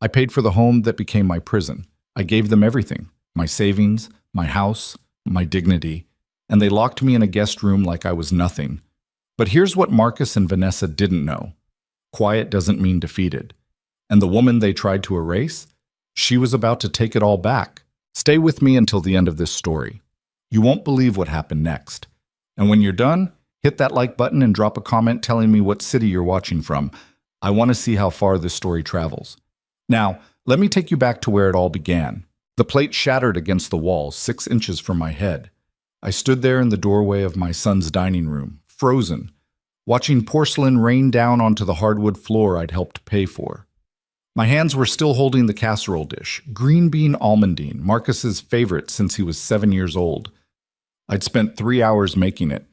I paid for the home that became my prison. I gave them everything, my savings, my house, my dignity, and they locked me in a guest room like I was nothing. But here's what Marcus and Vanessa didn't know. Quiet doesn't mean defeated. And the woman they tried to erase? She was about to take it all back. Stay with me until the end of this story. You won't believe what happened next. And when you're done, hit that like button and drop a comment telling me what city you're watching from. I want to see how far this story travels. Now, let me take you back to where it all began. The plate shattered against the wall 6 inches from my head. I stood there in the doorway of my son's dining room, frozen, watching porcelain rain down onto the hardwood floor I'd helped pay for. My hands were still holding the casserole dish, green bean almondine, Marcus's favorite since he was 7 years old. I'd spent 3 hours making it.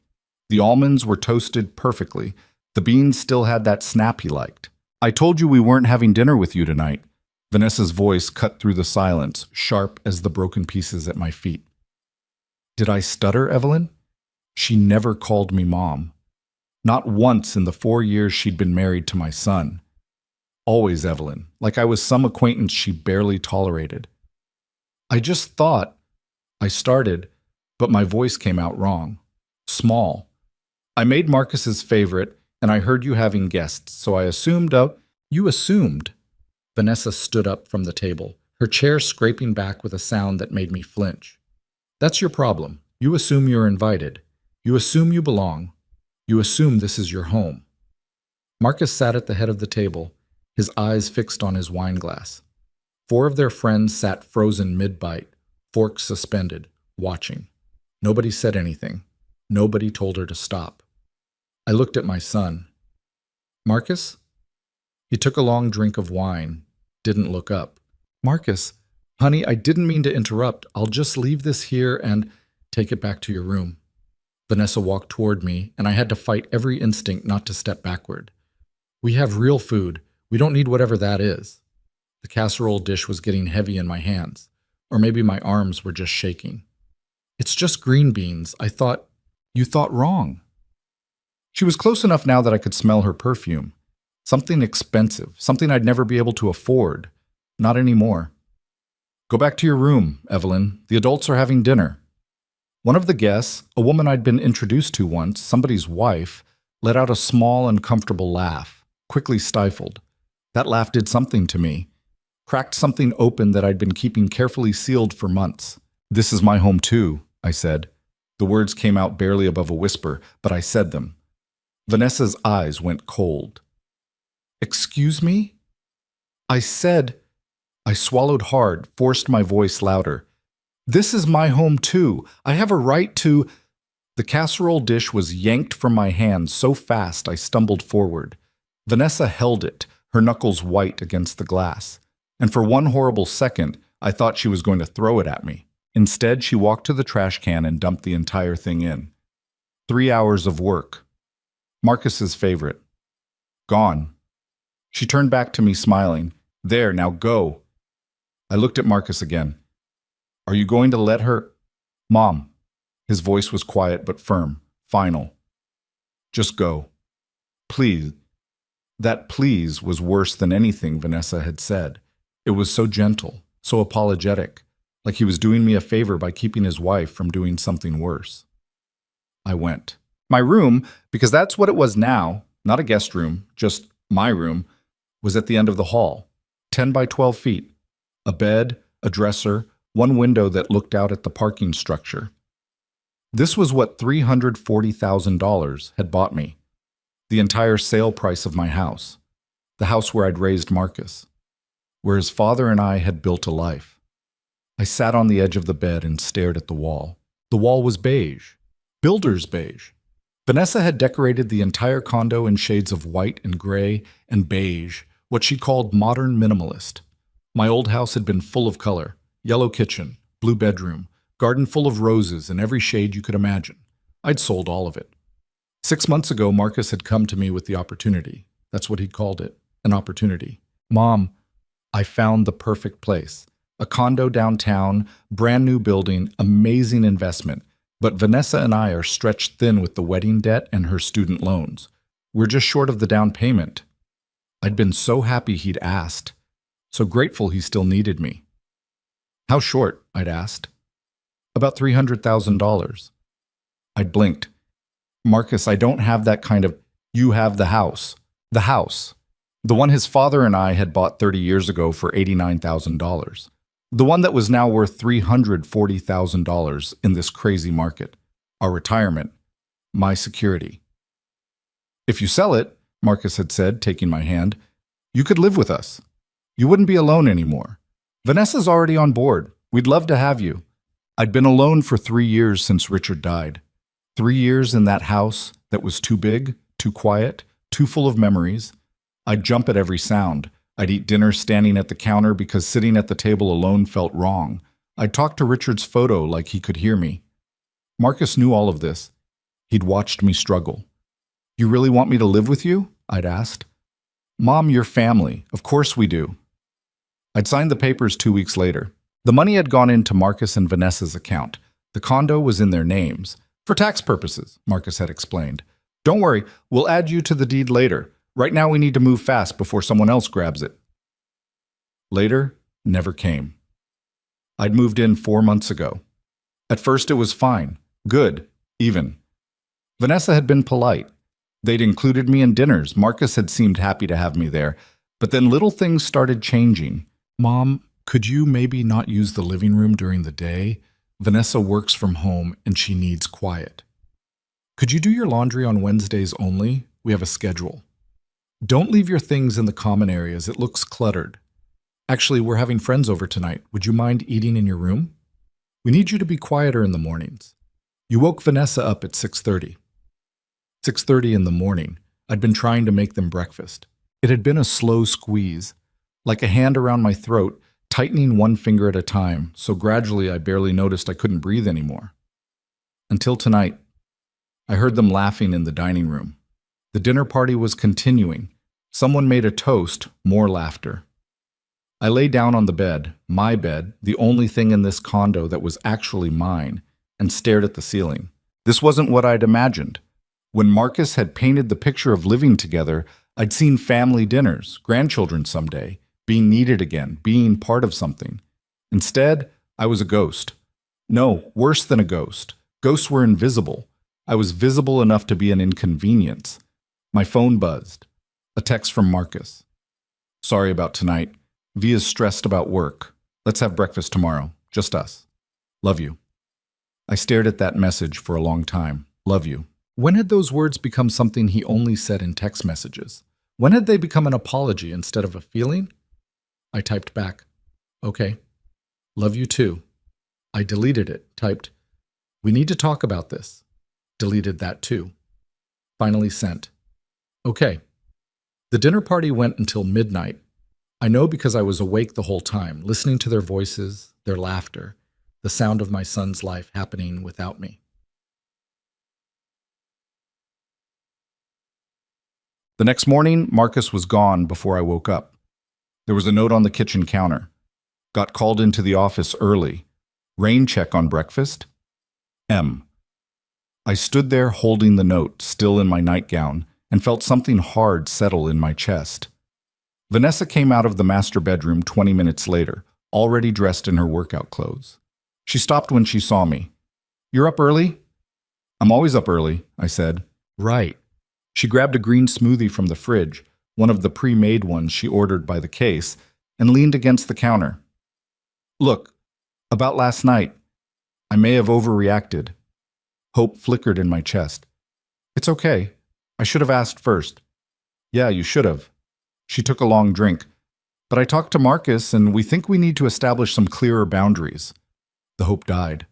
The almonds were toasted perfectly. The beans still had that snap he liked. I told you we weren't having dinner with you tonight. Vanessa's voice cut through the silence, sharp as the broken pieces at my feet. Did I stutter, Evelyn? She never called me Mom. Not once in the 4 years she'd been married to my son. Always Evelyn, like I was some acquaintance she barely tolerated. I just thought. I started, but my voice came out wrong. Small. I made Marcus's favorite, and I heard you having guests, so I assumed. You assumed. Vanessa stood up from the table, her chair scraping back with a sound that made me flinch. That's your problem. You assume you're invited. You assume you belong. You assume this is your home. Marcus sat at the head of the table, his eyes fixed on his wine glass. 4 of their friends sat frozen mid-bite, forks suspended, watching. Nobody said anything. Nobody told her to stop. I looked at my son. Marcus? He took a long drink of wine, didn't look up. Marcus, honey, I didn't mean to interrupt. I'll just leave this here and take it back to your room. Vanessa walked toward me, and I had to fight every instinct not to step backward. We have real food. We don't need whatever that is. The casserole dish was getting heavy in my hands, or maybe my arms were just shaking. It's just green beans. I thought, you thought wrong. She was close enough now that I could smell her perfume. Something expensive, something I'd never be able to afford. Not anymore. Go back to your room, Evelyn. The adults are having dinner. One of the guests, a woman I'd been introduced to once, somebody's wife, let out a small, uncomfortable laugh, quickly stifled. That laugh did something to me. Cracked something open that I'd been keeping carefully sealed for months. This is my home too, I said. The words came out barely above a whisper, but I said them. Vanessa's eyes went cold. Excuse me? I said. I swallowed hard, forced my voice louder. This is my home too. I have a right to. The casserole dish was yanked from my hand so fast I stumbled forward. Vanessa held it, her knuckles white against the glass. And for one horrible second, I thought she was going to throw it at me. Instead, she walked to the trash can and dumped the entire thing in. 3 hours of work. Marcus's favorite. Gone. She turned back to me smiling. There, now go. I looked at Marcus again. Are you going to let her? Mom. His voice was quiet but firm, final. Just go. Please. That please was worse than anything Vanessa had said. It was so gentle, so apologetic, like he was doing me a favor by keeping his wife from doing something worse. I went. My room, because that's what it was now, not a guest room, just my room, was at the end of the hall, 10 by 12 feet. A bed, a dresser, one window that looked out at the parking structure. This was what $340,000 had bought me. The entire sale price of my house. The house where I'd raised Marcus. Where his father and I had built a life. I sat on the edge of the bed and stared at the wall. The wall was beige. Builder's beige. Vanessa had decorated the entire condo in shades of white and gray and beige, what she called modern minimalist. My old house had been full of color. Yellow kitchen, blue bedroom, garden full of roses in every shade you could imagine. I'd sold all of it. 6 months ago, Marcus had come to me with the opportunity. That's what he'd called it, an opportunity. Mom, I found the perfect place. A condo downtown, brand new building, amazing investment. But Vanessa and I are stretched thin with the wedding debt and her student loans. We're just short of the down payment. I'd been so happy he'd asked. So grateful he still needed me. How short? I'd asked. About $300,000. I'd blinked. Marcus, I don't have that kind of. You have the house. The house. The one his father and I had bought 30 years ago for $89,000. The one that was now worth $340,000 in this crazy market. Our retirement. My security. If you sell it, Marcus had said, taking my hand, you could live with us. You wouldn't be alone anymore. Vanessa's already on board. We'd love to have you. I'd been alone for 3 years since Richard died. 3 years in that house that was too big, too quiet, too full of memories. I'd jump at every sound. I'd eat dinner standing at the counter because sitting at the table alone felt wrong. I'd talk to Richard's photo like he could hear me. Marcus knew all of this. He'd watched me struggle. You really want me to live with you? I'd asked. Mom, you're family. Of course we do. I'd signed the papers 2 weeks later. The money had gone into Marcus and Vanessa's account. The condo was in their names. For tax purposes, Marcus had explained. Don't worry, we'll add you to the deed later. Right now we need to move fast before someone else grabs it. Later never came. I'd moved in 4 months ago. At first it was fine, good, even. Vanessa had been polite. They'd included me in dinners. Marcus had seemed happy to have me there. But then little things started changing. Mom, could you maybe not use the living room during the day? Vanessa works from home and she needs quiet. Could you do your laundry on Wednesdays only? We have a schedule. Don't leave your things in the common areas. It looks cluttered. Actually, we're having friends over tonight. Would you mind eating in your room? We need you to be quieter in the mornings. You woke Vanessa up at 6:30. 6:30 in the morning. I'd been trying to make them breakfast. It had been a slow squeeze, like a hand around my throat, tightening one finger at a time, so gradually I barely noticed I couldn't breathe anymore. Until tonight, I heard them laughing in the dining room. The dinner party was continuing. Someone made a toast, more laughter. I lay down on the bed, my bed, the only thing in this condo that was actually mine, and stared at the ceiling. This wasn't what I'd imagined. When Marcus had painted the picture of living together, I'd seen family dinners, grandchildren someday, being needed again, being part of something. Instead, I was a ghost. No, worse than a ghost. Ghosts were invisible. I was visible enough to be an inconvenience. My phone buzzed. A text from Marcus. Sorry about tonight. Via's stressed about work. Let's have breakfast tomorrow. Just us. Love you. I stared at that message for a long time. Love you. When had those words become something he only said in text messages? When had they become an apology instead of a feeling? I typed back, okay. Love you too. I deleted it, typed, we need to talk about this. Deleted that too. Finally sent. Okay. The dinner party went until midnight. I know because I was awake the whole time, listening to their voices, their laughter, the sound of my son's life happening without me. The next morning, Marcus was gone before I woke up. There was a note on the kitchen counter. Got called into the office early. Rain check on breakfast? M. I stood there holding the note, still in my nightgown, and felt something hard settle in my chest. Vanessa came out of the master bedroom 20 minutes later, already dressed in her workout clothes. She stopped when she saw me. You're up early? I'm always up early, I said. Right. She grabbed a green smoothie from the fridge, one of the pre-made ones she ordered by the case, and leaned against the counter. Look, about last night, I may have overreacted. Hope flickered in my chest. It's okay. I should have asked first. Yeah, you should have. She took a long drink. But I talked to Marcus, and we think we need to establish some clearer boundaries. The hope died.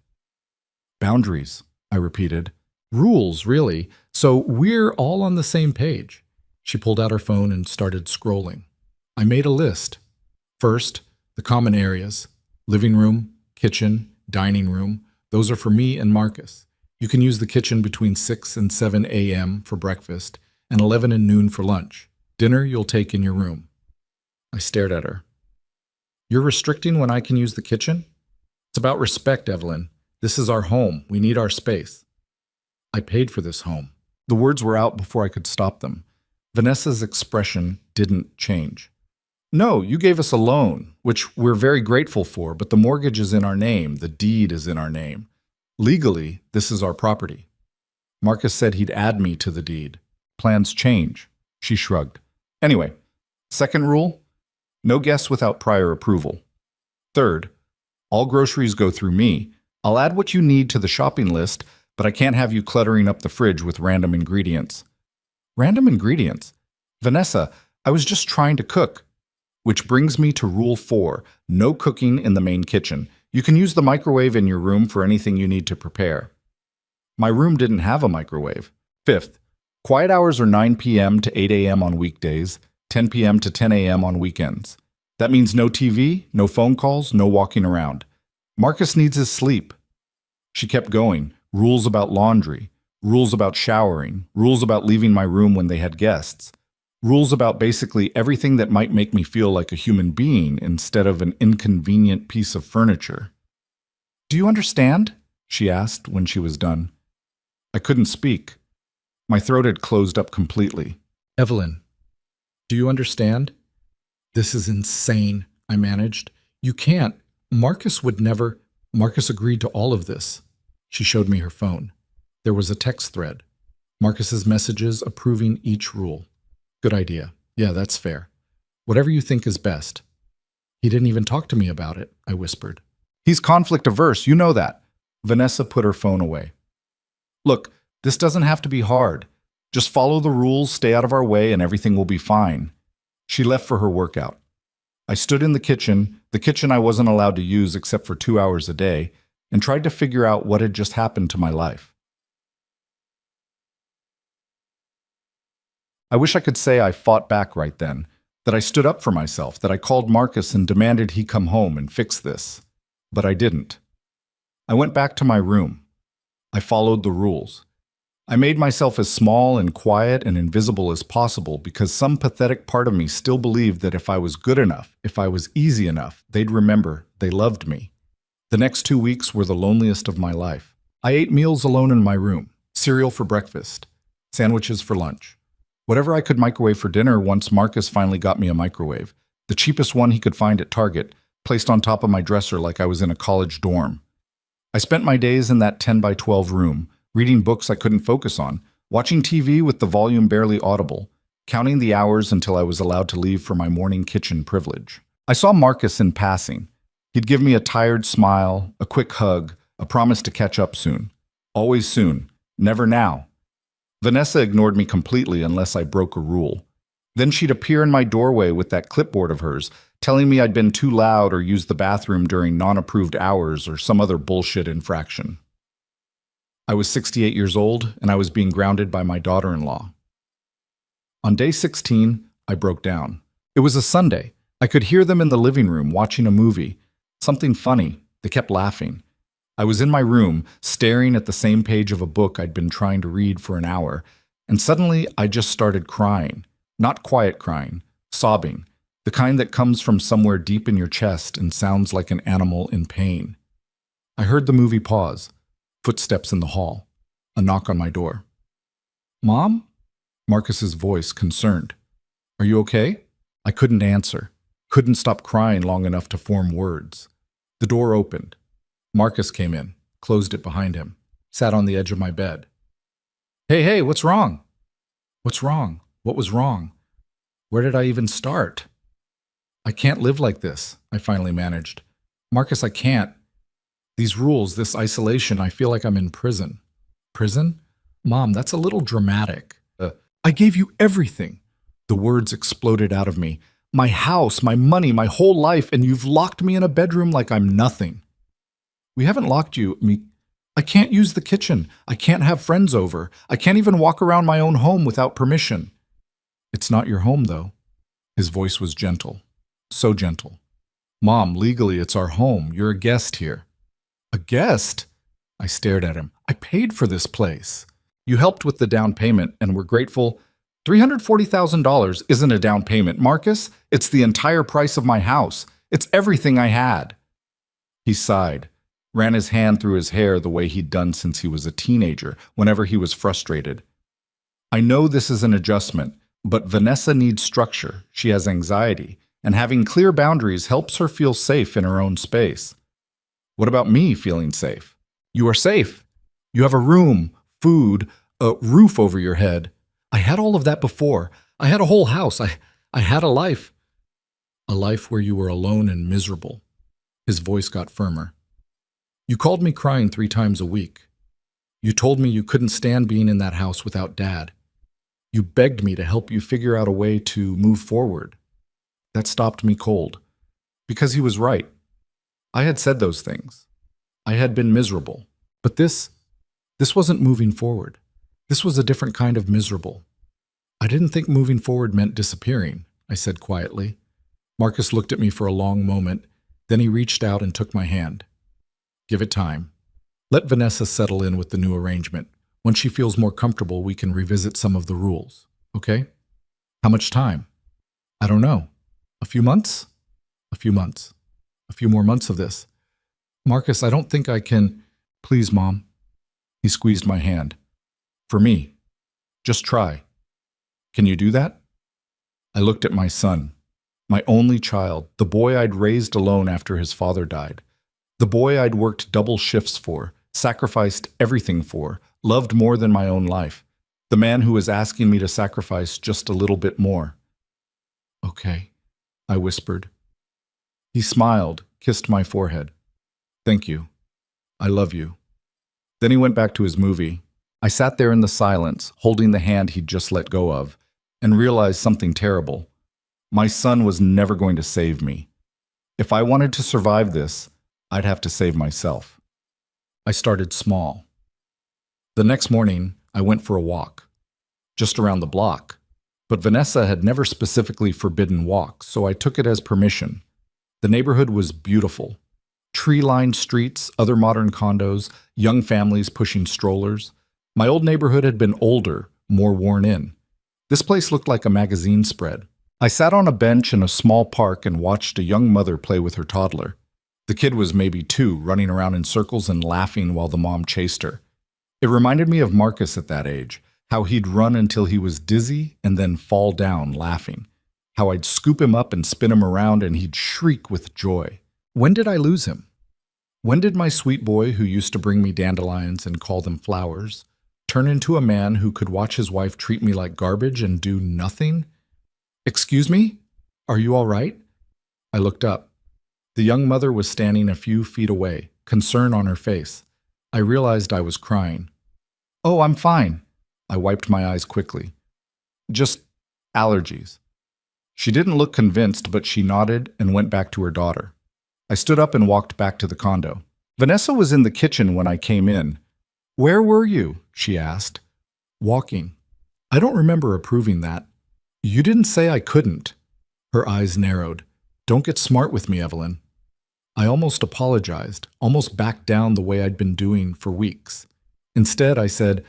Boundaries, I repeated. Rules, really. So we're all on the same page. She pulled out her phone and started scrolling. I made a list. First, the common areas. Living room, kitchen, dining room. Those are for me and Marcus. You can use the kitchen between 6 and 7 a.m. for breakfast and 11 and noon for lunch. Dinner you'll take in your room. I stared at her. You're restricting when I can use the kitchen? It's about respect, Evelyn. This is our home. We need our space. I paid for this home. The words were out before I could stop them. Vanessa's expression didn't change. No, you gave us a loan, which we're very grateful for, but the mortgage is in our name, the deed is in our name. Legally, this is our property. Marcus said he'd add me to the deed. Plans change. She shrugged. Anyway, second rule, no guests without prior approval. Third, all groceries go through me. I'll add what you need to the shopping list, but I can't have you cluttering up the fridge with random ingredients. Random ingredients? Vanessa, I was just trying to cook. Which brings me to rule 4, no cooking in the main kitchen. You can use the microwave in your room for anything you need to prepare. My room didn't have a microwave. Fifth, quiet hours are 9 p.m. to 8 a.m. on weekdays, 10 p.m. to 10 a.m. on weekends. That means no TV, no phone calls, no walking around. Marcus needs his sleep. She kept going. Rules about laundry, rules about showering, rules about leaving my room when they had guests, rules about basically everything that might make me feel like a human being instead of an inconvenient piece of furniture. Do you understand? She asked when she was done. I couldn't speak. My throat had closed up completely. Evelyn, do you understand? This is insane, I managed. You can't. Marcus would never. Marcus agreed to all of this. She showed me her phone. There was a text thread. Marcus's messages approving each rule. Good idea. Yeah, that's fair. Whatever you think is best. He didn't even talk to me about it, I whispered. He's conflict averse, you know that. Vanessa put her phone away. Look, this doesn't have to be hard. Just follow the rules, stay out of our way, and everything will be fine. She left for her workout. I stood in the kitchen I wasn't allowed to use except for 2 hours a day, and tried to figure out what had just happened to my life. I wish I could say I fought back right then, that I stood up for myself, that I called Marcus and demanded he come home and fix this. But I didn't. I went back to my room. I followed the rules. I made myself as small and quiet and invisible as possible because some pathetic part of me still believed that if I was good enough, if I was easy enough, they'd remember they loved me. The next 2 weeks were the loneliest of my life. I ate meals alone in my room, cereal for breakfast, sandwiches for lunch. Whatever I could microwave for dinner once Marcus finally got me a microwave, the cheapest one he could find at Target, placed on top of my dresser like I was in a college dorm. I spent my days in that 10 by 12 room, reading books I couldn't focus on, watching TV with the volume barely audible, counting the hours until I was allowed to leave for my morning kitchen privilege. I saw Marcus in passing. He'd give me a tired smile, a quick hug, a promise to catch up soon. Always soon, never now. Vanessa ignored me completely unless I broke a rule. Then she'd appear in my doorway with that clipboard of hers, telling me I'd been too loud or used the bathroom during non-approved hours or some other bullshit infraction. I was 68 years old, and I was being grounded by my daughter-in-law. On day 16, I broke down. It was a Sunday. I could hear them in the living room watching a movie. Something funny. They kept laughing. I was in my room, staring at the same page of a book I'd been trying to read for an hour, and suddenly I just started crying. Not quiet crying, sobbing, the kind that comes from somewhere deep in your chest and sounds like an animal in pain. I heard the movie pause. Footsteps in the hall. A knock on my door. Mom? Marcus's voice, concerned. Are you okay? I couldn't answer. Couldn't stop crying long enough to form words. The door opened. Marcus came in, closed it behind him, sat on the edge of my bed. Hey, what's wrong? What's wrong? What was wrong? Where did I even start? I can't live like this, I finally managed. Marcus, I can't. These rules, this isolation, I feel like I'm in prison. Prison? Mom, that's a little dramatic. I gave you everything. The words exploded out of me. My house, my money, my whole life, and you've locked me in a bedroom like I'm nothing. We haven't locked you. I can't use the kitchen. I can't have friends over. I can't even walk around my own home without permission. It's not your home, though. His voice was gentle. So gentle. Mom, legally, it's our home. You're a guest here. A guest? I stared at him. I paid for this place. You helped with the down payment, and we're grateful. $340,000 isn't a down payment, Marcus. It's the entire price of my house. It's everything I had. He sighed, ran his hand through his hair the way he'd done since he was a teenager, whenever he was frustrated. I know this is an adjustment, but Vanessa needs structure. She has anxiety, and having clear boundaries helps her feel safe in her own space. What about me feeling safe? You are safe. You have a room, food, a roof over your head. I had all of that before. I had a whole house. I had a life. A life where you were alone and miserable. His voice got firmer. You called me crying 3 times a week. You told me you couldn't stand being in that house without Dad. You begged me to help you figure out a way to move forward. That stopped me cold. Because he was right. I had said those things. I had been miserable. But this wasn't moving forward. This was a different kind of miserable. I didn't think moving forward meant disappearing, I said quietly. Marcus looked at me for a long moment, then he reached out and took my hand. Give it time. Let Vanessa settle in with the new arrangement. When she feels more comfortable, we can revisit some of the rules, okay? How much time? I don't know. A few months? A few months. A few more months of this. Marcus, I don't think I can. Please, Mom. He squeezed my hand. For me. Just try. Can you do that? I looked at my son, my only child, the boy I'd raised alone after his father died, the boy I'd worked double shifts for, sacrificed everything for, loved more than my own life, the man who was asking me to sacrifice just a little bit more. Okay, I whispered. He smiled, kissed my forehead. Thank you. I love you. Then he went back to his movie. I sat there in the silence, holding the hand he'd just let go of, and realized something terrible. My son was never going to save me. If I wanted to survive this, I'd have to save myself. I started small. The next morning, I went for a walk, just around the block. But Vanessa had never specifically forbidden walks, so I took it as permission. The neighborhood was beautiful. Tree-lined streets, other modern condos, young families pushing strollers. My old neighborhood had been older, more worn in. This place looked like a magazine spread. I sat on a bench in a small park and watched a young mother play with her toddler. The kid was maybe 2, running around in circles and laughing while the mom chased her. It reminded me of Marcus at that age, how he'd run until he was dizzy and then fall down laughing, how I'd scoop him up and spin him around and he'd shriek with joy. When did I lose him? When did my sweet boy, who used to bring me dandelions and call them flowers, turn into a man who could watch his wife treat me like garbage and do nothing? Excuse me? Are you all right? I looked up. The young mother was standing a few feet away, concern on her face. I realized I was crying. Oh, I'm fine. I wiped my eyes quickly. Just allergies. She didn't look convinced, but she nodded and went back to her daughter. I stood up and walked back to the condo. Vanessa was in the kitchen when I came in. Where were you? She asked. Walking. I don't remember approving that. You didn't say I couldn't. Her eyes narrowed. Don't get smart with me, Evelyn. I almost apologized, almost backed down the way I'd been doing for weeks. Instead, I said,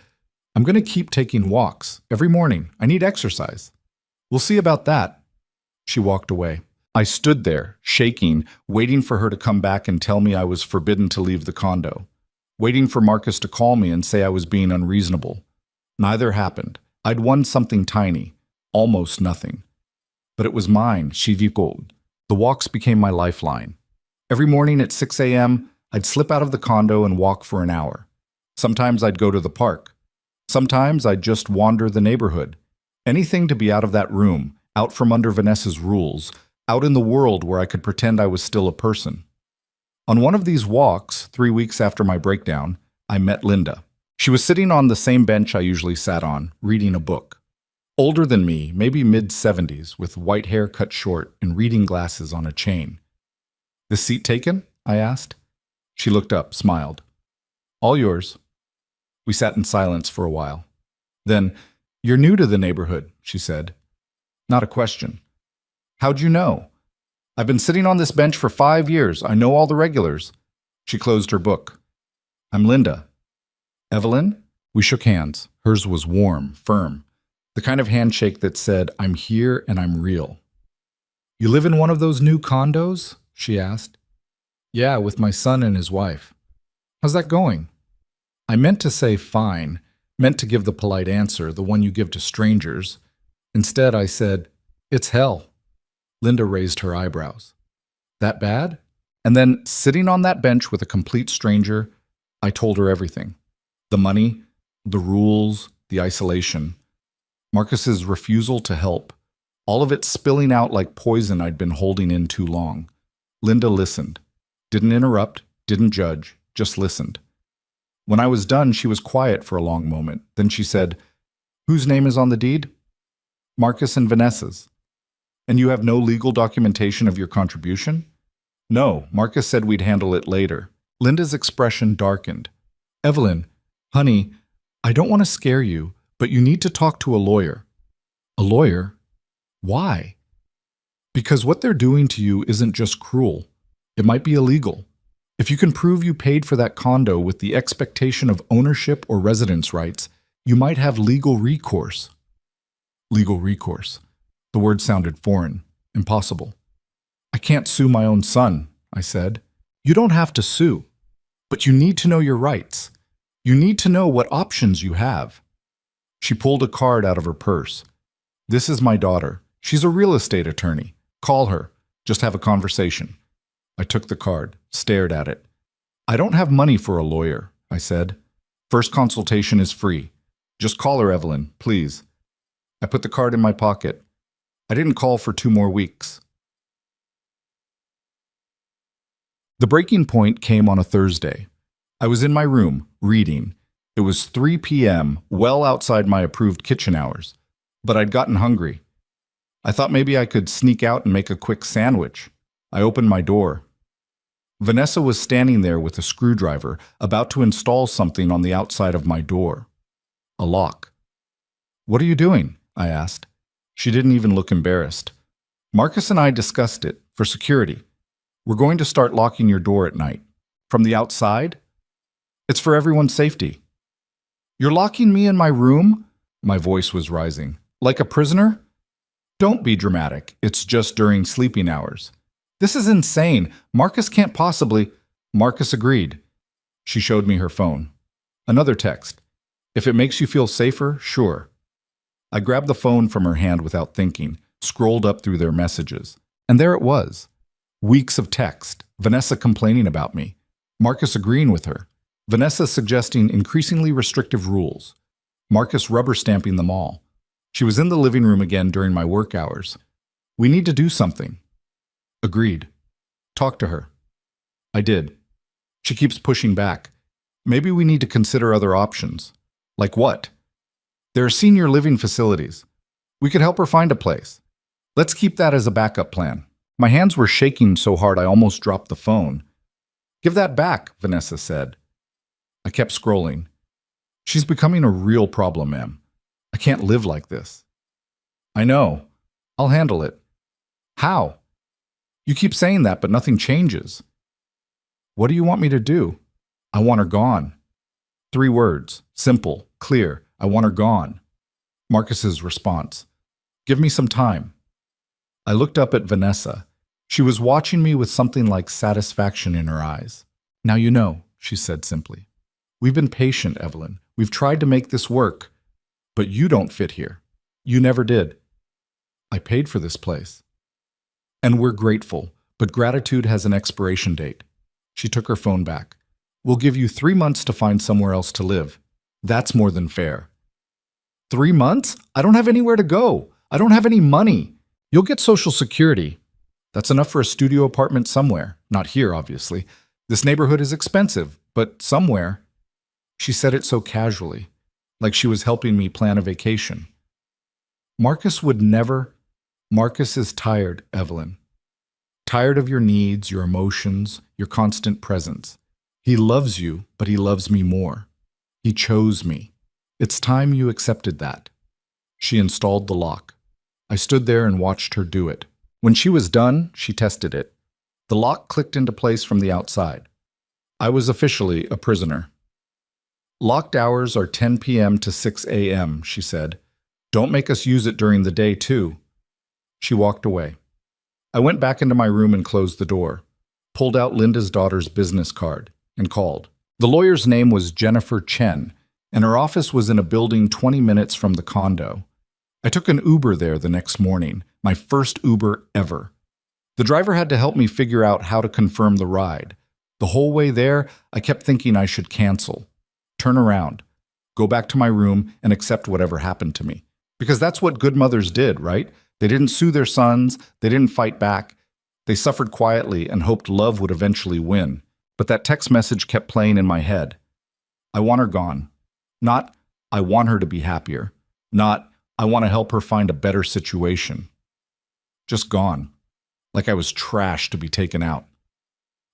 I'm going to keep taking walks every morning. I need exercise. We'll see about that. She walked away. I stood there, shaking, waiting for her to come back and tell me I was forbidden to leave the condo, waiting for Marcus to call me and say I was being unreasonable. Neither happened. I'd won something tiny, almost nothing. But it was mine, Shivikold. The walks became my lifeline. Every morning at 6 a.m., I'd slip out of the condo and walk for an hour. Sometimes I'd go to the park. Sometimes I'd just wander the neighborhood. Anything to be out of that room, out from under Vanessa's rules, out in the world where I could pretend I was still a person. On one of these walks, 3 weeks after my breakdown, I met Linda. She was sitting on the same bench I usually sat on, reading a book. Older than me, maybe mid-70s, with white hair cut short and reading glasses on a chain. The seat taken? I asked. She looked up, smiled. All yours. We sat in silence for a while. Then, you're new to the neighborhood, she said. Not a question. How'd you know? I've been sitting on this bench for 5 years. I know all the regulars. She closed her book. I'm Linda. Evelyn? We shook hands. Hers was warm, firm. The kind of handshake that said, I'm here and I'm real. You live in one of those new condos? She asked. Yeah, with my son and his wife. How's that going? I meant to say fine, meant to give the polite answer, the one you give to strangers. Instead, I said, it's hell. Linda raised her eyebrows. That bad? And then, sitting on that bench with a complete stranger, I told her everything. The money, the rules, the isolation. Marcus's refusal to help. All of it spilling out like poison I'd been holding in too long. Linda listened. Didn't interrupt, didn't judge, just listened. When I was done, she was quiet for a long moment. Then she said, "Whose name is on the deed?" "Marcus and Vanessa's." "And you have no legal documentation of your contribution?" "No, Marcus said we'd handle it later." Linda's expression darkened. "Evelyn, honey, I don't want to scare you, but you need to talk to a lawyer." "A lawyer? Why?" "Because what they're doing to you isn't just cruel. It might be illegal. If you can prove you paid for that condo with the expectation of ownership or residence rights, you might have legal recourse." Legal recourse. The word sounded foreign, impossible. "I can't sue my own son," I said. "You don't have to sue, but you need to know your rights. You need to know what options you have." She pulled a card out of her purse. "This is my daughter. She's a real estate attorney. Call her. Just have a conversation." I took the card, stared at it. "I don't have money for a lawyer," I said. "First consultation is free. Just call her, Evelyn, please." I put the card in my pocket. I didn't call for 2 more weeks. The breaking point came on a Thursday. I was in my room, reading. It was 3 p.m., well outside my approved kitchen hours. But I'd gotten hungry. I thought maybe I could sneak out and make a quick sandwich. I opened my door. Vanessa was standing there with a screwdriver, about to install something on the outside of my door. A lock. "What are you doing?" I asked. She didn't even look embarrassed. "Marcus and I discussed it, for security. We're going to start locking your door at night." "From the outside?" "It's for everyone's safety." "You're locking me in my room?" My voice was rising. "Like a prisoner?" "Don't be dramatic. It's just during sleeping hours." "This is insane. Marcus can't possibly—" Marcus agreed. She showed me her phone. Another text. "If it makes you feel safer, sure." I grabbed the phone from her hand without thinking, scrolled up through their messages. And there it was. Weeks of text. Vanessa complaining about me. Marcus agreeing with her. Vanessa suggesting increasingly restrictive rules. Marcus rubber stamping them all. She was in the living room again during my work hours. "We need to do something." Agreed. Talk to her. I did. She keeps pushing back. "Maybe we need to consider other options." "Like what?" "There are senior living facilities. We could help her find a place. Let's keep that as a backup plan." My hands were shaking so hard I almost dropped the phone. "Give that back," Vanessa said. I kept scrolling. "She's becoming a real problem, ma'am. I can't live like this." "I know. I'll handle it." "How?" "You keep saying that, but nothing changes." "What do you want me to do?" "I want her gone." 3 words. Simple, clear. I want her gone. Marcus's response. "Give me some time." I looked up at Vanessa. She was watching me with something like satisfaction in her eyes. "Now you know," she said simply. "We've been patient, Evelyn. We've tried to make this work. But you don't fit here. You never did. I paid for this place. And we're grateful, but gratitude has an expiration date." She took her phone back. "We'll give you 3 months to find somewhere else to live. That's more than fair." 3 months? I don't have anywhere to go. I don't have any money. "You'll get Social Security. That's enough for a studio apartment somewhere. Not here, obviously. This neighborhood is expensive, but somewhere." She said it so casually, like she was helping me plan a vacation. Marcus would never. Marcus is tired, Evelyn. Tired of your needs, your emotions, your constant presence. He loves you, but he loves me more. He chose me. It's time you accepted that. She installed the lock. I stood there and watched her do it. When she was done, she tested it. The lock clicked into place from the outside. I was officially a prisoner. "Locked hours are 10 p.m. to 6 a.m., she said. "Don't make us use it during the day, too." She walked away. I went back into my room and closed the door, pulled out Linda's daughter's business card, and called. The lawyer's name was Jennifer Chen, and her office was in a building 20 minutes from the condo. I took an Uber there the next morning, my first Uber ever. The driver had to help me figure out how to confirm the ride. The whole way there, I kept thinking I should cancel, turn around, go back to my room, and accept whatever happened to me. Because that's what good mothers did, right? They didn't sue their sons, they didn't fight back. They suffered quietly and hoped love would eventually win. But that text message kept playing in my head. I want her gone. Not, I want her to be happier. Not, I want to help her find a better situation. Just gone. Like I was trash to be taken out.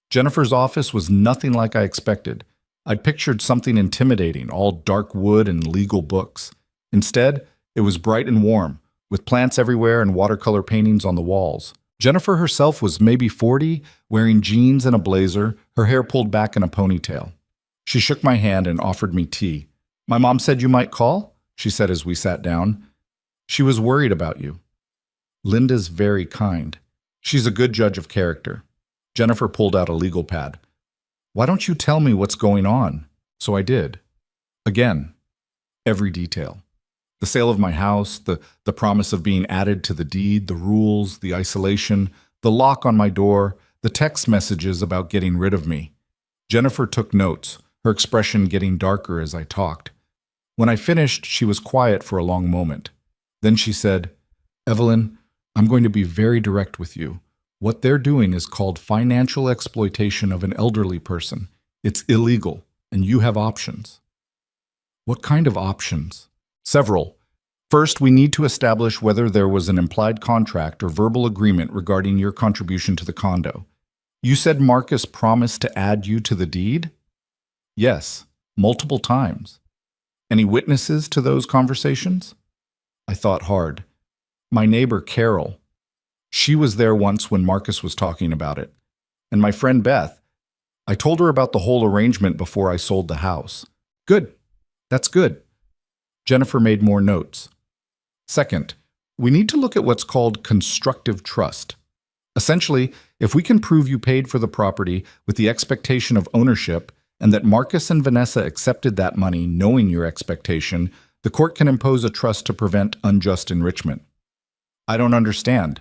Jennifer's office was nothing like I expected. I'd pictured something intimidating, all dark wood and legal books. Instead, it was bright and warm, with plants everywhere and watercolor paintings on the walls. Jennifer herself was maybe 40, wearing jeans and a blazer, her hair pulled back in a ponytail. She shook my hand and offered me tea. "My mom said you might call," she said as we sat down. "She was worried about you." "Linda's very kind. She's a good judge of character." Jennifer pulled out a legal pad. "Why don't you tell me what's going on?" So I did. Again, every detail. The sale of my house, the promise of being added to the deed, the rules, the isolation, the lock on my door, the text messages about getting rid of me. Jennifer took notes, her expression getting darker as I talked. When I finished, she was quiet for a long moment. Then she said, "Evelyn, I'm going to be very direct with you. What they're doing is called financial exploitation of an elderly person. It's illegal, and you have options." "What kind of options?" "Several. First, we need to establish whether there was an implied contract or verbal agreement regarding your contribution to the condo. You said Marcus promised to add you to the deed?" "Yes, multiple times." "Any witnesses to those conversations?" I thought hard. My neighbor, Carol. She was there once when Marcus was talking about it. And my friend Beth. I told her about the whole arrangement before I sold the house. "Good. That's good." Jennifer made more notes. "Second, we need to look at what's called constructive trust. Essentially, if we can prove you paid for the property with the expectation of ownership and that Marcus and Vanessa accepted that money knowing your expectation, the court can impose a trust to prevent unjust enrichment." "I don't understand."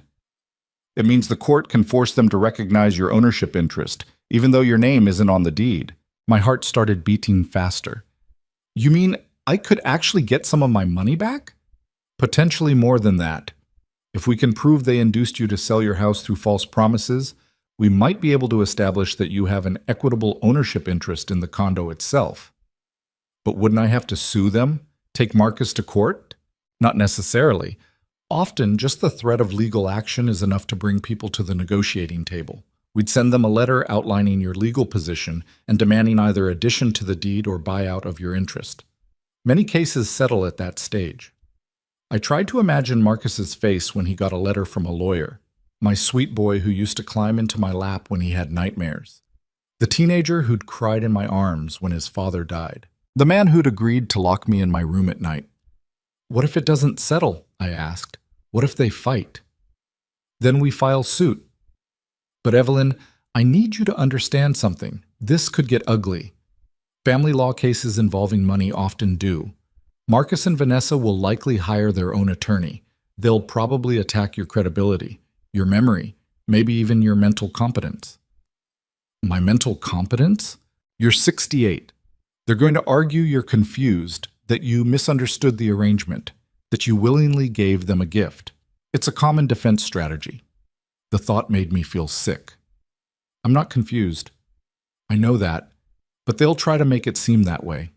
"It means the court can force them to recognize your ownership interest, even though your name isn't on the deed." My heart started beating faster. "You mean I could actually get some of my money back?" "Potentially more than that. If we can prove they induced you to sell your house through false promises, we might be able to establish that you have an equitable ownership interest in the condo itself." "But wouldn't I have to sue them? Take Marcus to court?" "Not necessarily. Often, just the threat of legal action is enough to bring people to the negotiating table. We'd send them a letter outlining your legal position and demanding either addition to the deed or buyout of your interest. Many cases settle at that stage. I tried to imagine Marcus's face when he got a letter from a lawyer, my sweet boy who used to climb into my lap when he had nightmares, the teenager who'd cried in my arms when his father died, the man who'd agreed to lock me in my room at night. "What if it doesn't settle?" I asked. "What if they fight?" "Then we file suit." "But Evelyn, I need you to understand something. This could get ugly. Family law cases involving money often do. Marcus and Vanessa will likely hire their own attorney. They'll probably attack your credibility, your memory, maybe even your mental competence." "My mental competence?" "You're 68. They're going to argue you're confused, that you misunderstood the arrangement, that you willingly gave them a gift. It's a common defense strategy." The thought made me feel sick. "I'm not confused. I know that, but they'll try to make it seem that way."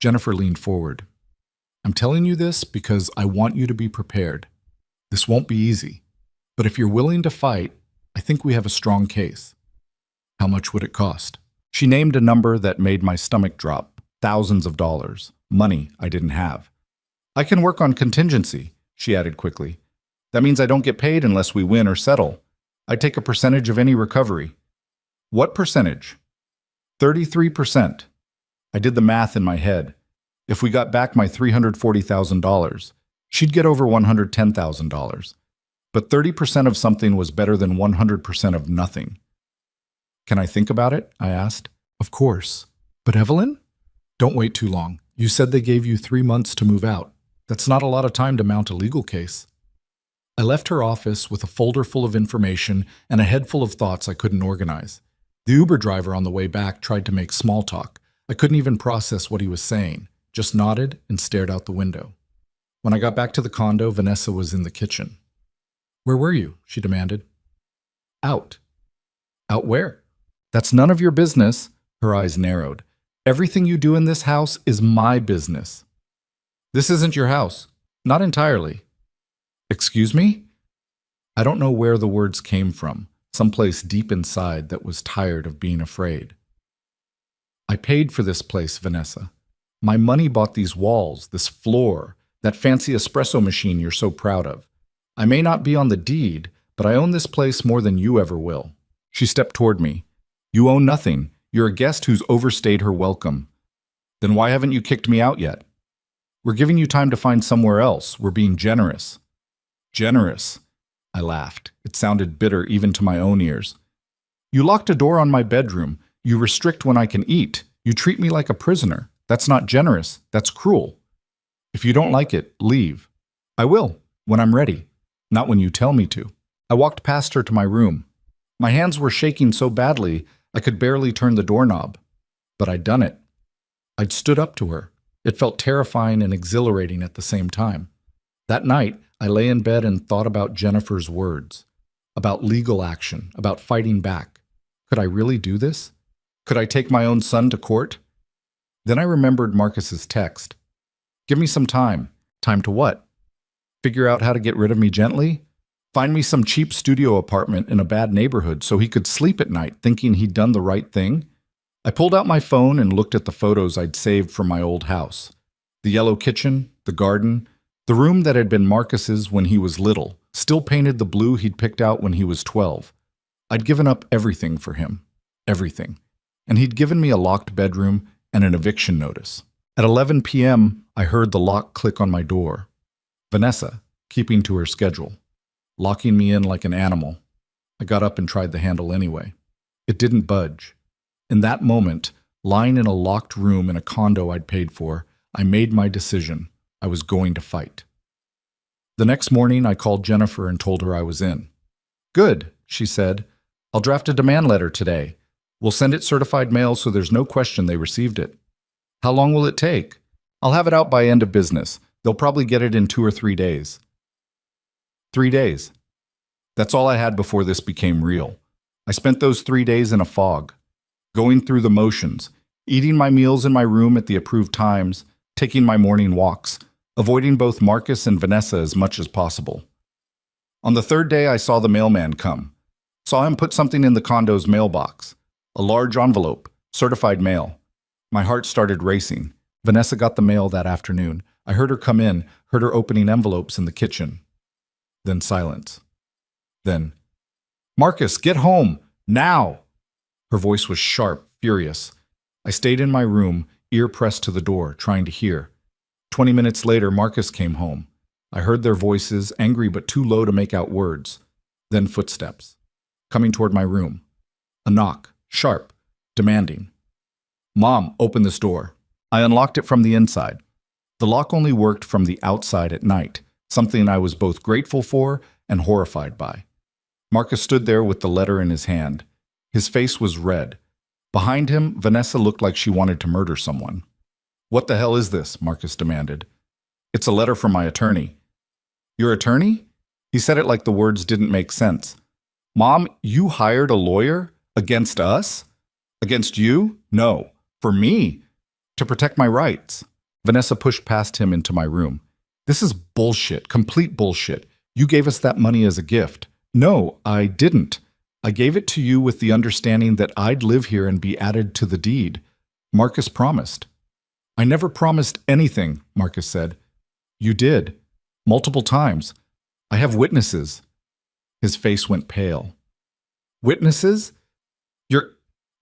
Jennifer leaned forward. "I'm telling you this because I want you to be prepared. This won't be easy, but if you're willing to fight, I think we have a strong case." "How much would it cost?" She named a number that made my stomach drop. Thousands of dollars. Money I didn't have. "I can work on contingency," she added quickly. "That means I don't get paid unless we win or settle. I take a percentage of any recovery." "What percentage?" 33%. I did the math in my head. If we got back my $340,000, she'd get over $110,000. But 30% of something was better than 100% of nothing. "Can I think about it?" I asked. "Of course. But Evelyn? Don't wait too long. You said they gave you 3 months to move out." That's not a lot of time to mount a legal case. I left her office with a folder full of information and a head full of thoughts I couldn't organize. The Uber driver on the way back tried to make small talk. I couldn't even process what he was saying, just nodded and stared out the window. When I got back to the condo, Vanessa was in the kitchen. "Where were you?" she demanded. "Out." "Out where?" "That's none of your business." Her eyes narrowed. "Everything you do in this house is my business." "This isn't your house." "Not entirely." "Excuse me?" I don't know where the words came from, someplace deep inside that was tired of being afraid. "I paid for this place, Vanessa. My money bought these walls, this floor, that fancy espresso machine you're so proud of. I may not be on the deed, but I own this place more than you ever will." She stepped toward me. "You own nothing. You're a guest who's overstayed her welcome." "Then why haven't you kicked me out yet?" "We're giving you time to find somewhere else. We're being generous." "Generous?" I laughed. It sounded bitter even to my own ears. "You locked a door on my bedroom. You restrict when I can eat. You treat me like a prisoner. That's not generous. That's cruel. If you don't like it, leave." "I will, when I'm ready. Not when you tell me to." I walked past her to my room. My hands were shaking so badly I could barely turn the doorknob. But I'd done it. I'd stood up to her. It felt terrifying and exhilarating at the same time. That night, I lay in bed and thought about Jennifer's words, about legal action, about fighting back. Could I really do this? Could I take my own son to court? Then I remembered Marcus's text. "Give me some time." Time to what? Figure out how to get rid of me gently? Find me some cheap studio apartment in a bad neighborhood so he could sleep at night thinking he'd done the right thing? I pulled out my phone and looked at the photos I'd saved from my old house. The yellow kitchen, the garden, the room that had been Marcus's when he was little, still painted the blue he'd picked out when he was 12. I'd given up everything for him. Everything. And he'd given me a locked bedroom and an eviction notice. At 11 p.m., I heard the lock click on my door. Vanessa, keeping to her schedule, locking me in like an animal. I got up and tried the handle anyway. It didn't budge. In that moment, lying in a locked room in a condo I'd paid for, I made my decision. I was going to fight. The next morning, I called Jennifer and told her I was in. "Good," she said. "I'll draft a demand letter today. We'll send it certified mail so there's no question they received it." "How long will it take?" "I'll have it out by end of business. They'll probably get it in 2 or 3 days. 3 days. That's all I had before this became real. I spent those 3 days in a fog, going through the motions, eating my meals in my room at the approved times, taking my morning walks, avoiding both Marcus and Vanessa as much as possible. On the 3rd day, I saw the mailman come. Saw him put something in the condo's mailbox. A large envelope, certified mail. My heart started racing. Vanessa got the mail that afternoon. I heard her come in, heard her opening envelopes in the kitchen. Then silence. Then, "Marcus, get home! Now!" Her voice was sharp, furious. I stayed in my room, ear pressed to the door, trying to hear. 20 minutes later, Marcus came home. I heard their voices, angry but too low to make out words. Then footsteps. Coming toward my room. A knock, sharp, demanding. "Mom, open this door." I unlocked it from the inside. The lock only worked from the outside at night, something I was both grateful for and horrified by. Marcus stood there with the letter in his hand. His face was red. Behind him, Vanessa looked like she wanted to murder someone. "What the hell is this?" Marcus demanded. "It's a letter from my attorney." "Your attorney?" He said it like the words didn't make sense. "Mom, you hired a lawyer? Against us? Against you? No. For me. To protect my rights." Vanessa pushed past him into my room. "This is bullshit, complete bullshit. You gave us that money as a gift." "No, I didn't. I gave it to you with the understanding that I'd live here and be added to the deed. Marcus promised." "I never promised anything," Marcus said. "You did. Multiple times. I have witnesses." His face went pale. "Witnesses?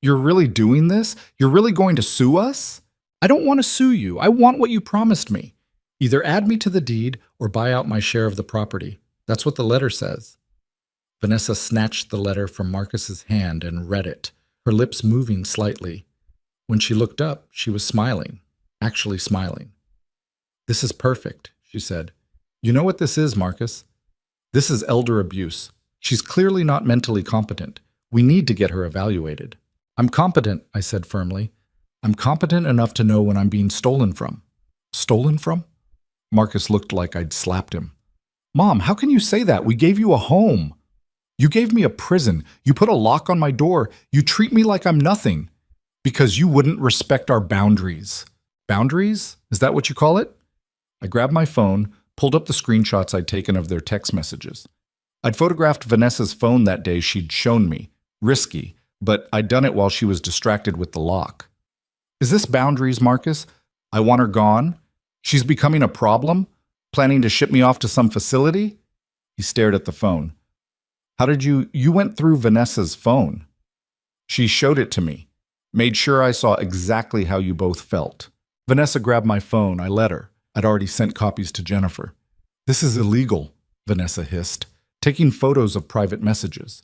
You're really doing this? You're really going to sue us?" "I don't want to sue you. I want what you promised me. Either add me to the deed or buy out my share of the property. That's what the letter says." Vanessa snatched the letter from Marcus's hand and read it, her lips moving slightly. When she looked up, she was smiling, actually smiling. "This is perfect," she said. You know what this is, Marcus? This is elder abuse. She's clearly not mentally competent. We need to get her evaluated. I'm competent, I said firmly. I'm competent enough to know when I'm being stolen from. Stolen from? Marcus looked like I'd slapped him. Mom, how can you say that? We gave you a home. You gave me a prison. You put a lock on my door. You treat me like I'm nothing. Because you wouldn't respect our boundaries. Boundaries? Is that what you call it? I grabbed my phone, pulled up the screenshots I'd taken of their text messages. I'd photographed Vanessa's phone that day she'd shown me. Risky, but I'd done it while she was distracted with the lock. Is this boundaries, Marcus? I want her gone? She's becoming a problem? Planning to ship me off to some facility? He stared at the phone. How did you went through Vanessa's phone? She showed it to me. Made sure I saw exactly how you both felt. Vanessa grabbed my phone. I let her. I'd already sent copies to Jennifer. This is illegal, Vanessa hissed, taking photos of private messages.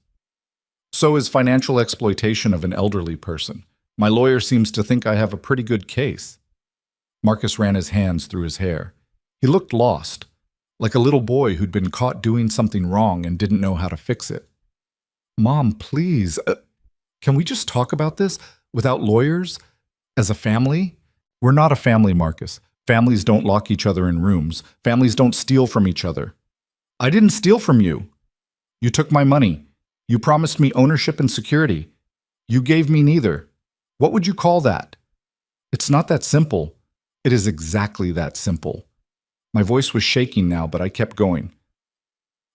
So is financial exploitation of an elderly person. My lawyer seems to think I have a pretty good case. Marcus ran his hands through his hair. He looked lost, like a little boy who'd been caught doing something wrong and didn't know how to fix it. Mom, please, can we just talk about this without lawyers? As a family? We're not a family, Marcus. Families don't lock each other in rooms. Families don't steal from each other. I didn't steal from you. You took my money. You promised me ownership and security. You gave me neither. What would you call that? It's not that simple. It is exactly that simple. My voice was shaking now, but I kept going.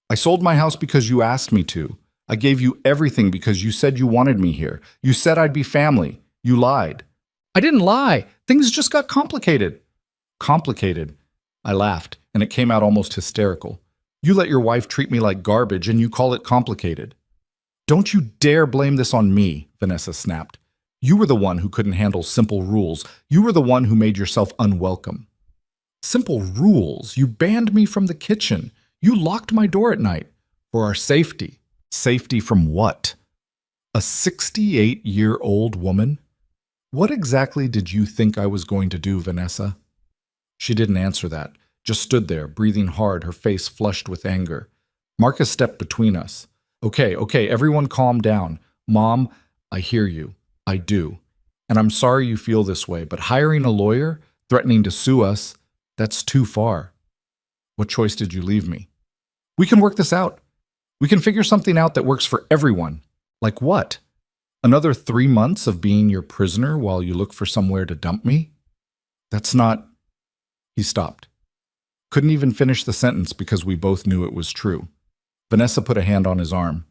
I sold my house because you asked me to. I gave you everything because you said you wanted me here. You said I'd be family. You lied. I didn't lie. Things just got complicated. Complicated. I laughed, and it came out almost hysterical. You let your wife treat me like garbage, and you call it complicated. Don't you dare blame this on me, Vanessa snapped. You were the one who couldn't handle simple rules. You were the one who made yourself unwelcome. Simple rules? You banned me from the kitchen. You locked my door at night. For our safety. Safety from what? A 68-year-old woman? What exactly did you think I was going to do, Vanessa? She didn't answer that, just stood there, breathing hard, her face flushed with anger. Marcus stepped between us. Okay, everyone calm down. Mom, I hear you. I do. And I'm sorry you feel this way, but hiring a lawyer, threatening to sue us, that's too far. What choice did you leave me? We can work this out. We can figure something out that works for everyone. Like what? Another 3 months of being your prisoner while you look for somewhere to dump me? That's not... He stopped. Couldn't even finish the sentence because we both knew it was true. Vanessa put a hand on his arm.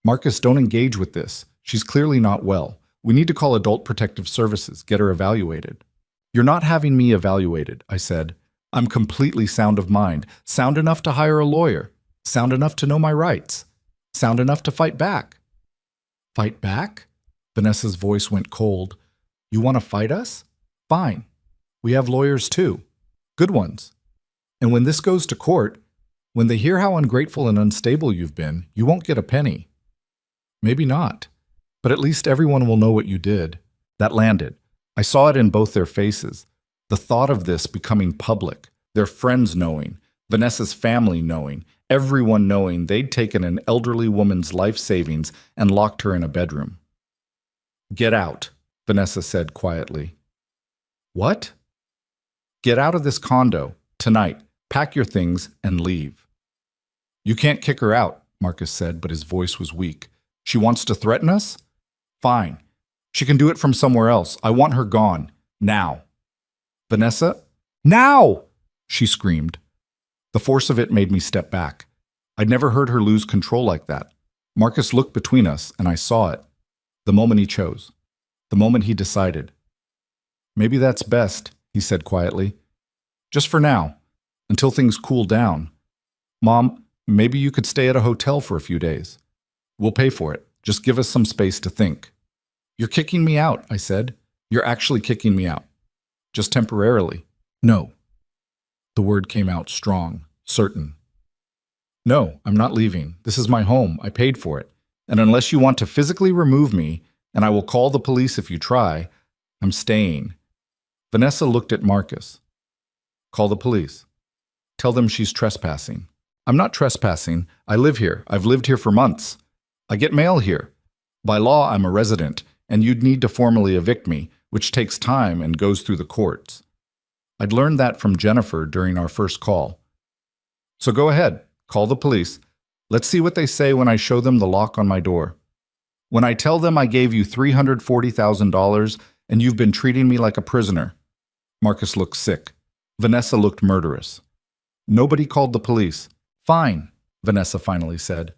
Marcus, don't engage with this. She's clearly not well. We need to call Adult Protective Services, get her evaluated. You're not having me evaluated, I said. I'm completely sound of mind, sound enough to hire a lawyer, sound enough to know my rights, sound enough to fight back. Fight back? Vanessa's voice went cold. You want to fight us? Fine. We have lawyers too. Good ones. And when this goes to court, when they hear how ungrateful and unstable you've been, you won't get a penny. Maybe not. But at least everyone will know what you did. That landed. I saw it in both their faces. The thought of this becoming public, their friends knowing, Vanessa's family knowing, everyone knowing they'd taken an elderly woman's life savings and locked her in a bedroom. Get out, Vanessa said quietly. What? Get out of this condo, tonight. Pack your things and leave. You can't kick her out, Marcus said, but his voice was weak. She wants to threaten us? Fine. She can do it from somewhere else. I want her gone. Now. Vanessa? Now! She screamed. The force of it made me step back. I'd never heard her lose control like that. Marcus looked between us, and I saw it. The moment he chose. The moment he decided. Maybe that's best, he said quietly. Just for now. Until things cool down. Mom, maybe you could stay at a hotel for a few days. We'll pay for it. Just give us some space to think. You're kicking me out, I said. You're actually kicking me out. Just temporarily. No. The word came out strong, certain. No, I'm not leaving. This is my home. I paid for it. And unless you want to physically remove me, and I will call the police if you try, I'm staying. Vanessa looked at Marcus. Call the police. Tell them she's trespassing. I'm not trespassing. I live here. I've lived here for months. I get mail here. By law, I'm a resident, and you'd need to formally evict me, which takes time and goes through the courts. I'd learned that from Jennifer during our first call. So go ahead, call the police. Let's see what they say when I show them the lock on my door. When I tell them I gave you $340,000 and you've been treating me like a prisoner. Marcus looked sick. Vanessa looked murderous. Nobody called the police. Fine, Vanessa finally said.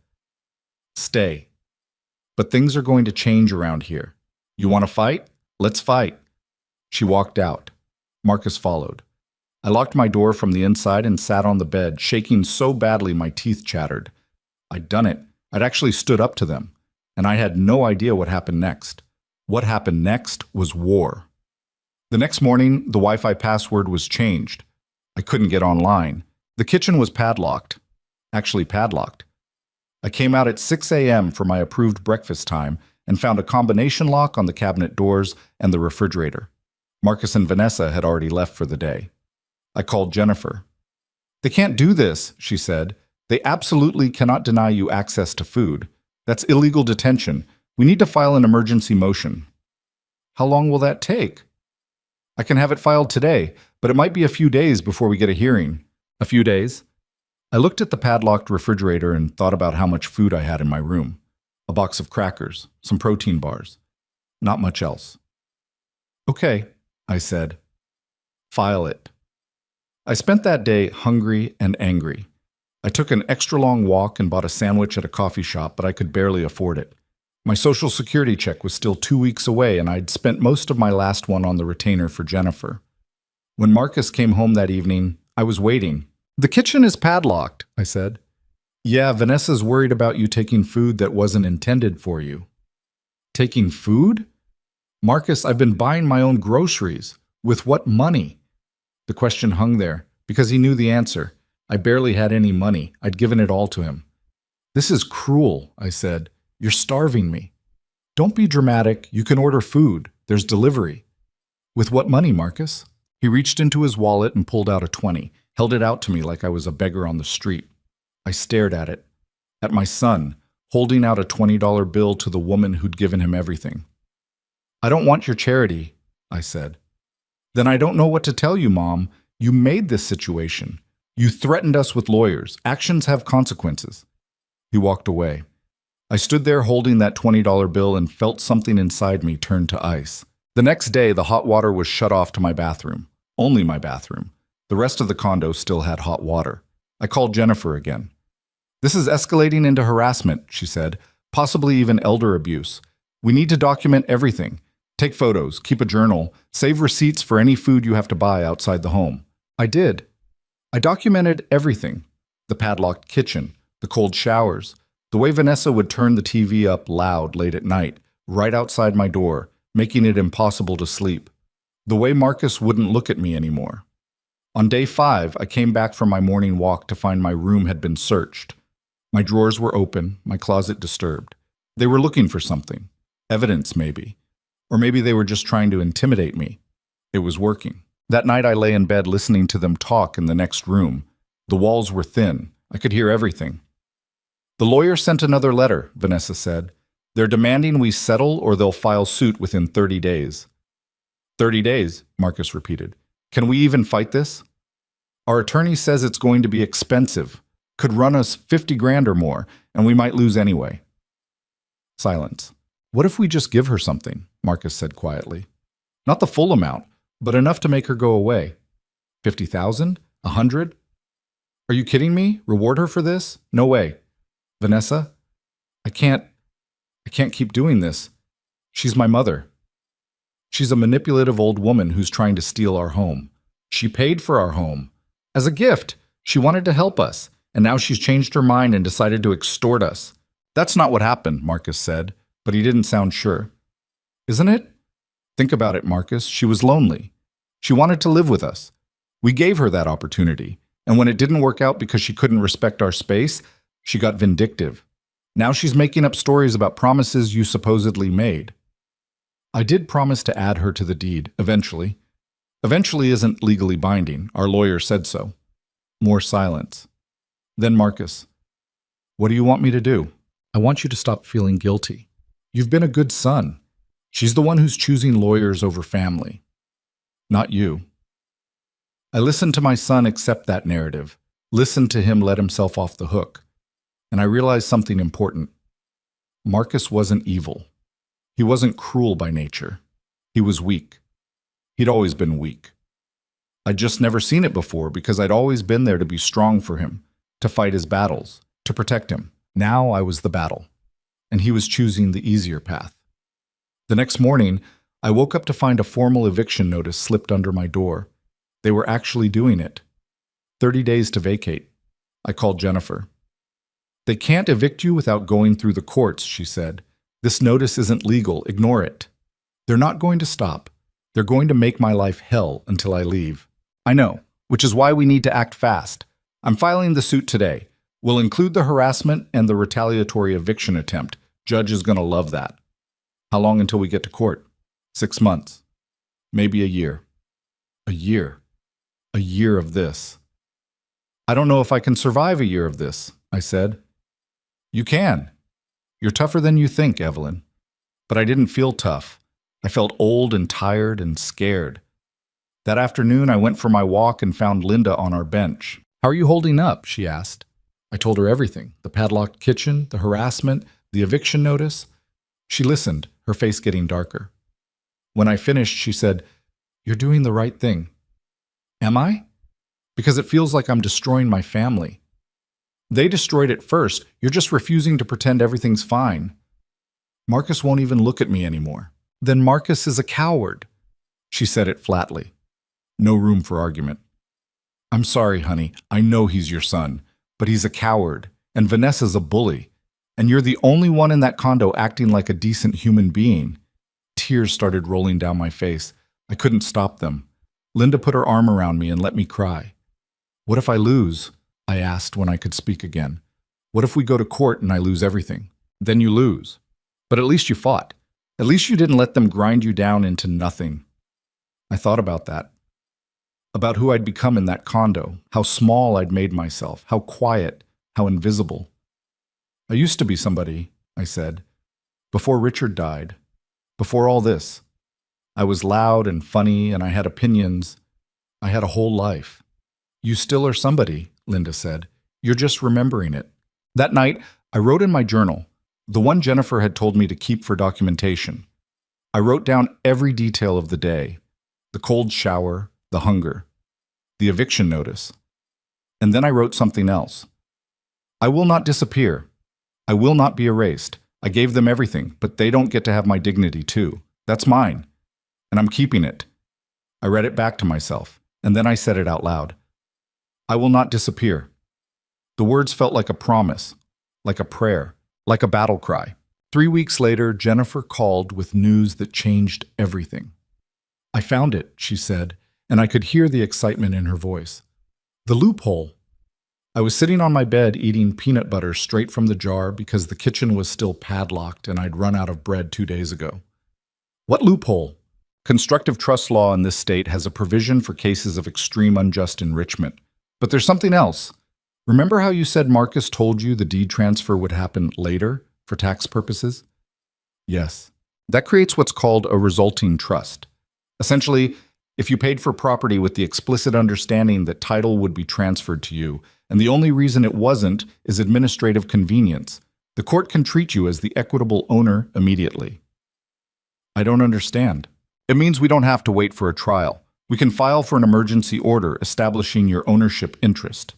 Stay. But things are going to change around here. You want to fight? Let's fight. She walked out. Marcus followed. I locked my door from the inside and sat on the bed, shaking so badly my teeth chattered. I'd done it. I'd actually stood up to them. And I had no idea what happened next. What happened next was war. The next morning, the Wi-Fi password was changed. I couldn't get online. The kitchen was padlocked. Actually padlocked. I came out at 6 a.m. for my approved breakfast time and found a combination lock on the cabinet doors and the refrigerator. Marcus and Vanessa had already left for the day. I called Jennifer. They can't do this, she said. They absolutely cannot deny you access to food. That's illegal detention. We need to file an emergency motion. How long will that take? I can have it filed today, but it might be a few days before we get a hearing. A few days? I looked at the padlocked refrigerator and thought about how much food I had in my room. A box of crackers, some protein bars. Not much else. Okay, I said. File it. I spent that day hungry and angry. I took an extra long walk and bought a sandwich at a coffee shop, but I could barely afford it. My Social Security check was still 2 weeks away, and I'd spent most of my last one on the retainer for Jennifer. When Marcus came home that evening, I was waiting. The kitchen is padlocked, I said. Yeah, Vanessa's worried about you taking food that wasn't intended for you. Taking food? Marcus, I've been buying my own groceries. With what money? The question hung there, because he knew the answer. I barely had any money. I'd given it all to him. This is cruel, I said. You're starving me. Don't be dramatic. You can order food. There's delivery. With what money, Marcus? He reached into his wallet and pulled out a 20, held it out to me like I was a beggar on the street. I stared at it, at my son, holding out a $20 bill to the woman who'd given him everything. I don't want your charity, I said. Then I don't know what to tell you, Mom. You made this situation. You threatened us with lawyers. Actions have consequences. He walked away. I stood there holding that $20 bill and felt something inside me turn to ice. The next day, the hot water was shut off to my bathroom. Only my bathroom. The rest of the condo still had hot water. I called Jennifer again. This is escalating into harassment, she said, possibly even elder abuse. We need to document everything. Take photos, keep a journal, save receipts for any food you have to buy outside the home. I did. I documented everything. The padlocked kitchen, the cold showers, the way Vanessa would turn the TV up loud late at night, right outside my door, making it impossible to sleep. The way Marcus wouldn't look at me anymore. On day 5, I came back from my morning walk to find my room had been searched. My drawers were open, my closet disturbed. They were looking for something. Evidence, maybe. Or maybe they were just trying to intimidate me. It was working. That night I lay in bed listening to them talk in the next room. The walls were thin. I could hear everything. The lawyer sent another letter, Vanessa said. They're demanding we settle or they'll file suit within 30 days. 30 days, Marcus repeated. Can we even fight this? Our attorney says it's going to be expensive. Could run us 50 grand or more, and we might lose anyway. Silence. What if we just give her something? Marcus said quietly. Not the full amount, but enough to make her go away. 50,000? 100? Are you kidding me? Reward her for this? No way. Vanessa? I can't keep doing this. She's my mother. She's a manipulative old woman who's trying to steal our home. She paid for our home. As a gift. She wanted to help us, and now she's changed her mind and decided to extort us. That's not what happened, Marcus said, but he didn't sound sure. Isn't it? Think about it, Marcus. She was lonely. She wanted to live with us. We gave her that opportunity, and when it didn't work out because she couldn't respect our space, she got vindictive. Now she's making up stories about promises you supposedly made. I did promise to add her to the deed, eventually. Eventually isn't legally binding. Our lawyer said so. More silence. Then Marcus, what do you want me to do? I want you to stop feeling guilty. You've been a good son. She's the one who's choosing lawyers over family, not you. I listened to my son accept that narrative, listened to him let himself off the hook, and I realized something important. Marcus wasn't evil. He wasn't cruel by nature. He was weak. He'd always been weak. I'd just never seen it before because I'd always been there to be strong for him, to fight his battles, to protect him. Now I was the battle, and he was choosing the easier path. The next morning, I woke up to find a formal eviction notice slipped under my door. They were actually doing it. 30 days to vacate. I called Jennifer. They can't evict you without going through the courts, she said. This notice isn't legal. Ignore it. They're not going to stop. They're going to make my life hell until I leave. I know, which is why we need to act fast. I'm filing the suit today. We'll include the harassment and the retaliatory eviction attempt. Judge is going to love that. How long until we get to court? 6 months. Maybe a year. A year. A year of this. I don't know if I can survive a year of this, I said. You can. You're tougher than you think, Evelyn. But I didn't feel tough. I felt old and tired and scared. That afternoon, I went for my walk and found Linda on our bench. How are you holding up? She asked. I told her everything. The padlocked kitchen, the harassment, the eviction notice. She listened, her face getting darker. When I finished, she said, You're doing the right thing. Am I? Because it feels like I'm destroying my family. They destroyed it first. You're just refusing to pretend everything's fine. Marcus won't even look at me anymore. Then Marcus is a coward. She said it flatly. No room for argument. I'm sorry, honey. I know he's your son, but he's a coward, and Vanessa's a bully, and you're the only one in that condo acting like a decent human being. Tears started rolling down my face. I couldn't stop them. Linda put her arm around me and let me cry. What if I lose? I asked when I could speak again. What if we go to court and I lose everything? Then you lose. But at least you fought. At least you didn't let them grind you down into nothing. I thought about that. About who I'd become in that condo, how small I'd made myself, how quiet, how invisible. I used to be somebody, I said, before Richard died, before all this. I was loud and funny, and I had opinions. I had a whole life. You still are somebody, Linda said. You're just remembering it. That night, I wrote in my journal, the one Jennifer had told me to keep for documentation. I wrote down every detail of the day, the cold shower, the hunger, the eviction notice. And then I wrote something else. I will not disappear. I will not be erased. I gave them everything, but they don't get to have my dignity too. That's mine. And I'm keeping it. I read it back to myself, and then I said it out loud. I will not disappear. The words felt like a promise, like a prayer, like a battle cry. 3 weeks later, Jennifer called with news that changed everything. I found it, she said, and I could hear the excitement in her voice. The loophole. I was sitting on my bed eating peanut butter straight from the jar because the kitchen was still padlocked and I'd run out of bread 2 days ago. What loophole? Constructive trust law in this state has a provision for cases of extreme unjust enrichment. But there's something else. Remember how you said Marcus told you the deed transfer would happen later for tax purposes? Yes. That creates what's called a resulting trust. Essentially, if you paid for property with the explicit understanding that title would be transferred to you, and the only reason it wasn't is administrative convenience, the court can treat you as the equitable owner immediately. I don't understand. It means we don't have to wait for a trial. We can file for an emergency order establishing your ownership interest.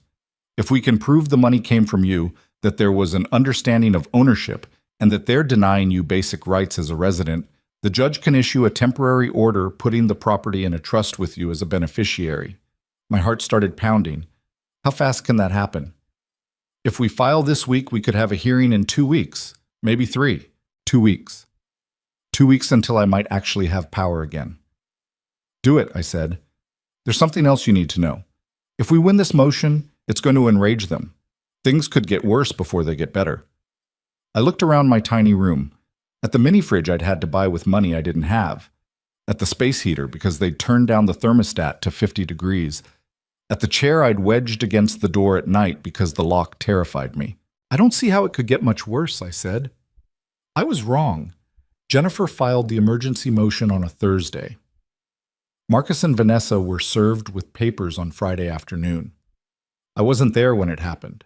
If we can prove the money came from you, that there was an understanding of ownership, and that they're denying you basic rights as a resident, the judge can issue a temporary order putting the property in a trust with you as a beneficiary. My heart started pounding. How fast can that happen? If we file this week, we could have a hearing in 2 weeks, maybe 3. 2 weeks. 2 weeks until I might actually have power again. Do it, I said. There's something else you need to know. If we win this motion, it's going to enrage them. Things could get worse before they get better. I looked around my tiny room. At the mini fridge I'd had to buy with money I didn't have. At the space heater because they'd turned down the thermostat to 50 degrees. at the chair I'd wedged against the door at night because the lock terrified me. I don't see how it could get much worse, I said. I was wrong. Jennifer filed the emergency motion on a Thursday. Marcus and Vanessa were served with papers on Friday afternoon. I wasn't there when it happened.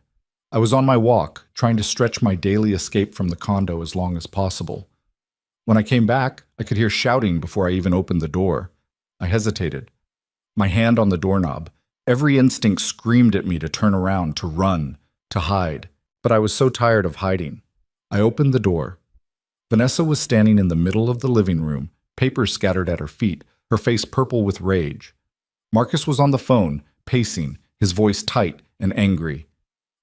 I was on my walk, trying to stretch my daily escape from the condo as long as possible. When I came back, I could hear shouting before I even opened the door. I hesitated. My hand on the doorknob. Every instinct screamed at me to turn around, to run, to hide. But I was so tired of hiding. I opened the door. Vanessa was standing in the middle of the living room, papers scattered at her feet, her face purple with rage. Marcus was on the phone, pacing, his voice tight and angry.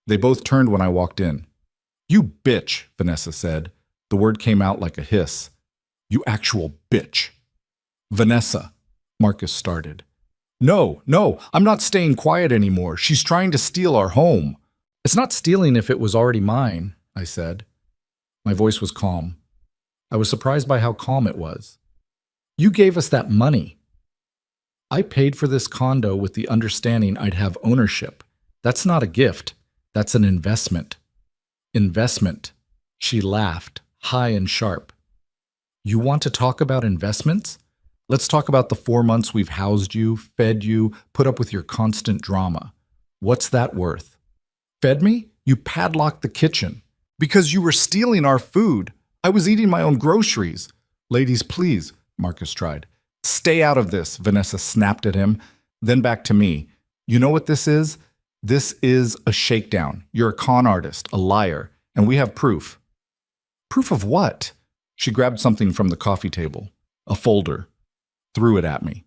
They both turned when I walked in. "You bitch," Vanessa said. The word came out like a hiss. "You actual bitch." "Vanessa," Marcus started. No, I'm not staying quiet anymore. She's trying to steal our home." "It's not stealing if it was already mine," I said. My voice was calm. I was surprised by how calm it was. "You gave us that money." "I paid for this condo with the understanding I'd have ownership. That's not a gift. That's an investment." "Investment." She laughed, high and sharp. "You want to talk about investments? Let's talk about the 4 months we've housed you, fed you, put up with your constant drama. What's that worth?" "Fed me? You padlocked the kitchen. Because you were stealing our food. I was eating my own groceries." "Ladies, please," Marcus tried. "Stay out of this," Vanessa snapped at him, then back to me. "You know what this is? This is a shakedown. You're a con artist, a liar, and we have proof." "Proof of what?" She grabbed something from the coffee table, a folder, threw it at me.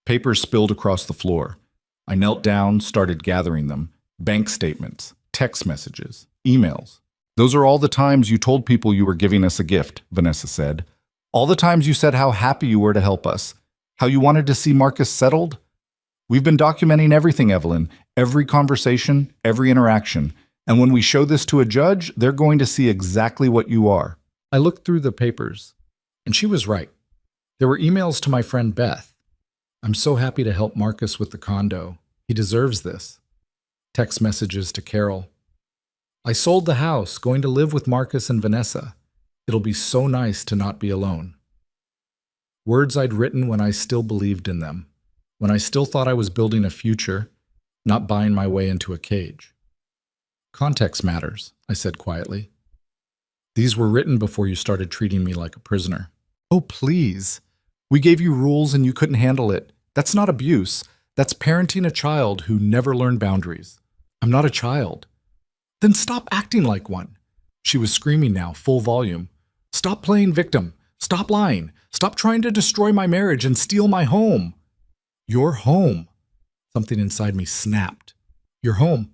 Papers spilled across the floor. I knelt down, started gathering them. Bank statements, text messages, emails. "Those are all the times you told people you were giving us a gift," Vanessa said. "All the times you said how happy you were to help us, how you wanted to see Marcus settled. We've been documenting everything, Evelyn, every conversation, every interaction. And when we show this to a judge, they're going to see exactly what you are." I looked through the papers, and she was right. There were emails to my friend Beth. "I'm so happy to help Marcus with the condo. He deserves this." Text messages to Carol. "I sold the house, going to live with Marcus and Vanessa. It'll be so nice to not be alone." Words I'd written when I still believed in them, when I still thought I was building a future, not buying my way into a cage. "Context matters," I said quietly. "These were written before you started treating me like a prisoner." "Oh, please. We gave you rules and you couldn't handle it. That's not abuse. That's parenting a child who never learned boundaries." "I'm not a child." "Then stop acting like one." She was screaming now, full volume. "Stop playing victim. Stop lying. Stop trying to destroy my marriage and steal my home." "Your home." Something inside me snapped. "Your home.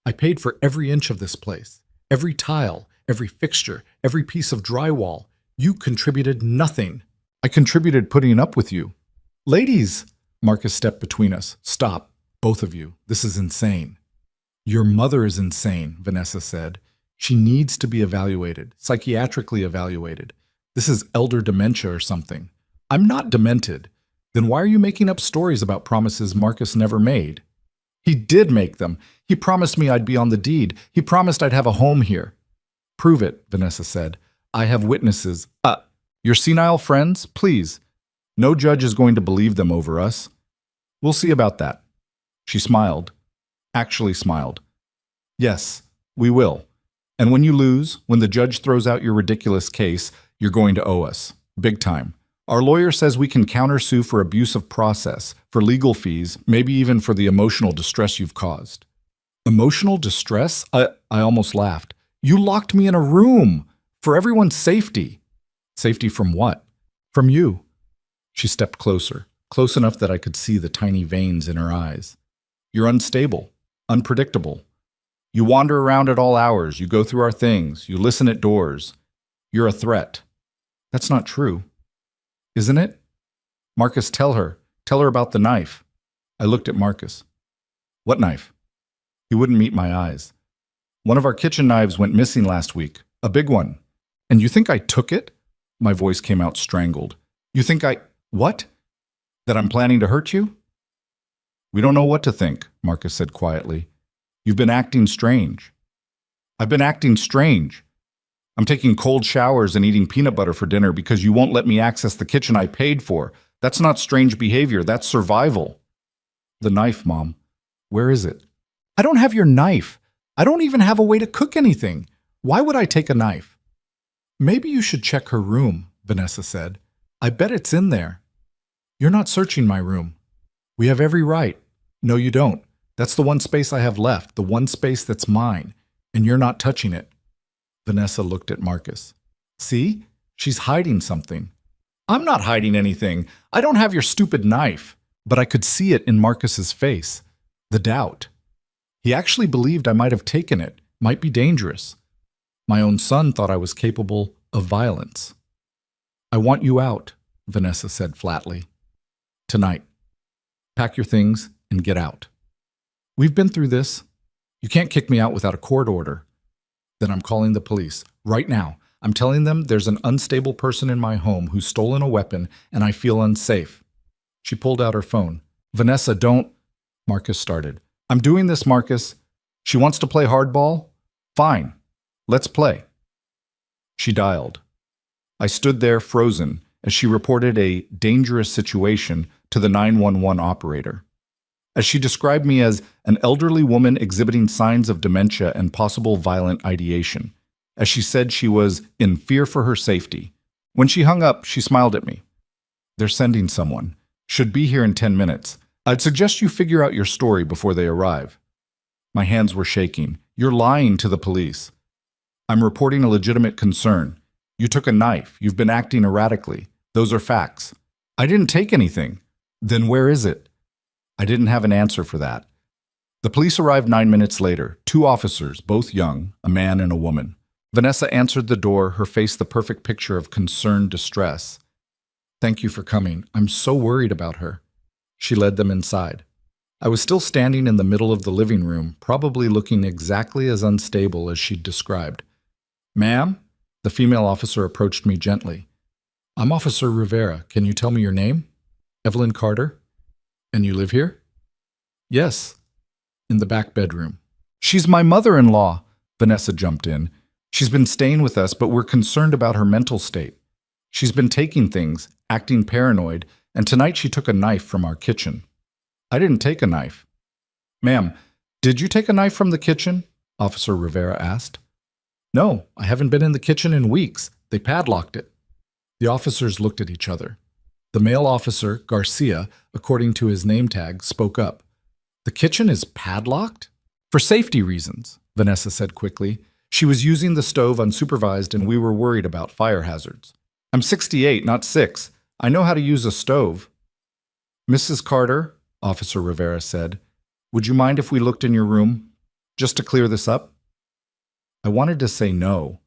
I paid for every inch of this place. Every tile, every fixture, every piece of drywall. You contributed nothing." "I contributed putting up with you." "Ladies!" Marcus stepped between us. "Stop, both of you. This is insane." "Your mother is insane," Vanessa said. "She needs to be evaluated, psychiatrically evaluated. This is elder dementia or something." "I'm not demented." "Then why are you making up stories about promises Marcus never made?" "He did make them. He promised me I'd be on the deed. He promised I'd have a home here." "Prove it," Vanessa said. "I have witnesses." Your senile friends? Please. No judge is going to believe them over us. We'll see about that." She smiled. Actually smiled. "Yes, we will. And when you lose, when the judge throws out your ridiculous case, you're going to owe us. Big time. Our lawyer says we can countersue for abuse of process, for legal fees, maybe even for the emotional distress you've caused." "Emotional distress?" I almost laughed. "You locked me in a room! For everyone's safety." "Safety from what?" "From you." She stepped closer, close enough that I could see the tiny veins in her eyes. "You're unstable, unpredictable. You wander around at all hours, you go through our things, you listen at doors. You're a threat." "That's not true." "Isn't it?" "Marcus, tell her about the knife." I looked at Marcus. "What knife?" He wouldn't meet my eyes. "One of our kitchen knives went missing last week, a big one." "And you think I took it?" My voice came out strangled. "You think what? That I'm planning to hurt you?" We don't know what to think, Marcus said quietly. You've been acting strange. I've been acting strange. I'm taking cold showers and eating peanut butter for dinner because you won't let me access the kitchen I paid for. That's not strange behavior, that's survival. The knife, Mom. Where is it? I don't have your knife. I don't even have a way to cook anything. Why would I take a knife? Maybe you should check her room, Vanessa said. I bet it's in there. You're not searching my room. We have every right. No, you don't. That's the one space I have left, the one space that's mine, and you're not touching it. Vanessa looked at Marcus. See? She's hiding something. I'm not hiding anything. I don't have your stupid knife. But I could see it in Marcus's face. The doubt. He actually believed I might have taken it, might be dangerous. My own son thought I was capable of violence. I want you out, Vanessa said flatly. Tonight. Pack your things and get out. We've been through this. You can't kick me out without a court order. Then I'm calling the police. Right now. I'm telling them there's an unstable person in my home who's stolen a weapon and I feel unsafe. She pulled out her phone. Vanessa, don't... Marcus started. I'm doing this, Marcus. She wants to play hardball? Fine. Let's play. She dialed. I stood there frozen as she reported a dangerous situation to the 911 operator. As she described me as an elderly woman exhibiting signs of dementia and possible violent ideation. As she said she was in fear for her safety. When she hung up, she smiled at me. They're sending someone. Should be here in 10 minutes. I'd suggest you figure out your story before they arrive. My hands were shaking. You're lying to the police. I'm reporting a legitimate concern. You took a knife. You've been acting erratically. Those are facts. I didn't take anything. Then where is it? I didn't have an answer for that. The police arrived 9 minutes later. 2 officers, both young, a man and a woman. Vanessa answered the door, her face the perfect picture of concerned distress. Thank you for coming. I'm so worried about her. She led them inside. I was still standing in the middle of the living room, probably looking exactly as unstable as she'd described. Ma'am? The female officer approached me gently. I'm Officer Rivera. Can you tell me your name? Evelyn Carter. And you live here? Yes. In the back bedroom. She's my mother-in-law, Vanessa jumped in. She's been staying with us, but we're concerned about her mental state. She's been taking things, acting paranoid, and tonight she took a knife from our kitchen. I didn't take a knife. Ma'am, did you take a knife from the kitchen? Officer Rivera asked. No, I haven't been in the kitchen in weeks. They padlocked it. The officers looked at each other. The male officer, Garcia, according to his name tag, spoke up. The kitchen is padlocked? For safety reasons, Vanessa said quickly. She was using the stove unsupervised and we were worried about fire hazards. I'm 68, not 6. I know how to use a stove. Mrs. Carter, Officer Rivera said, would you mind if we looked in your room, just to clear this up? I wanted to say no,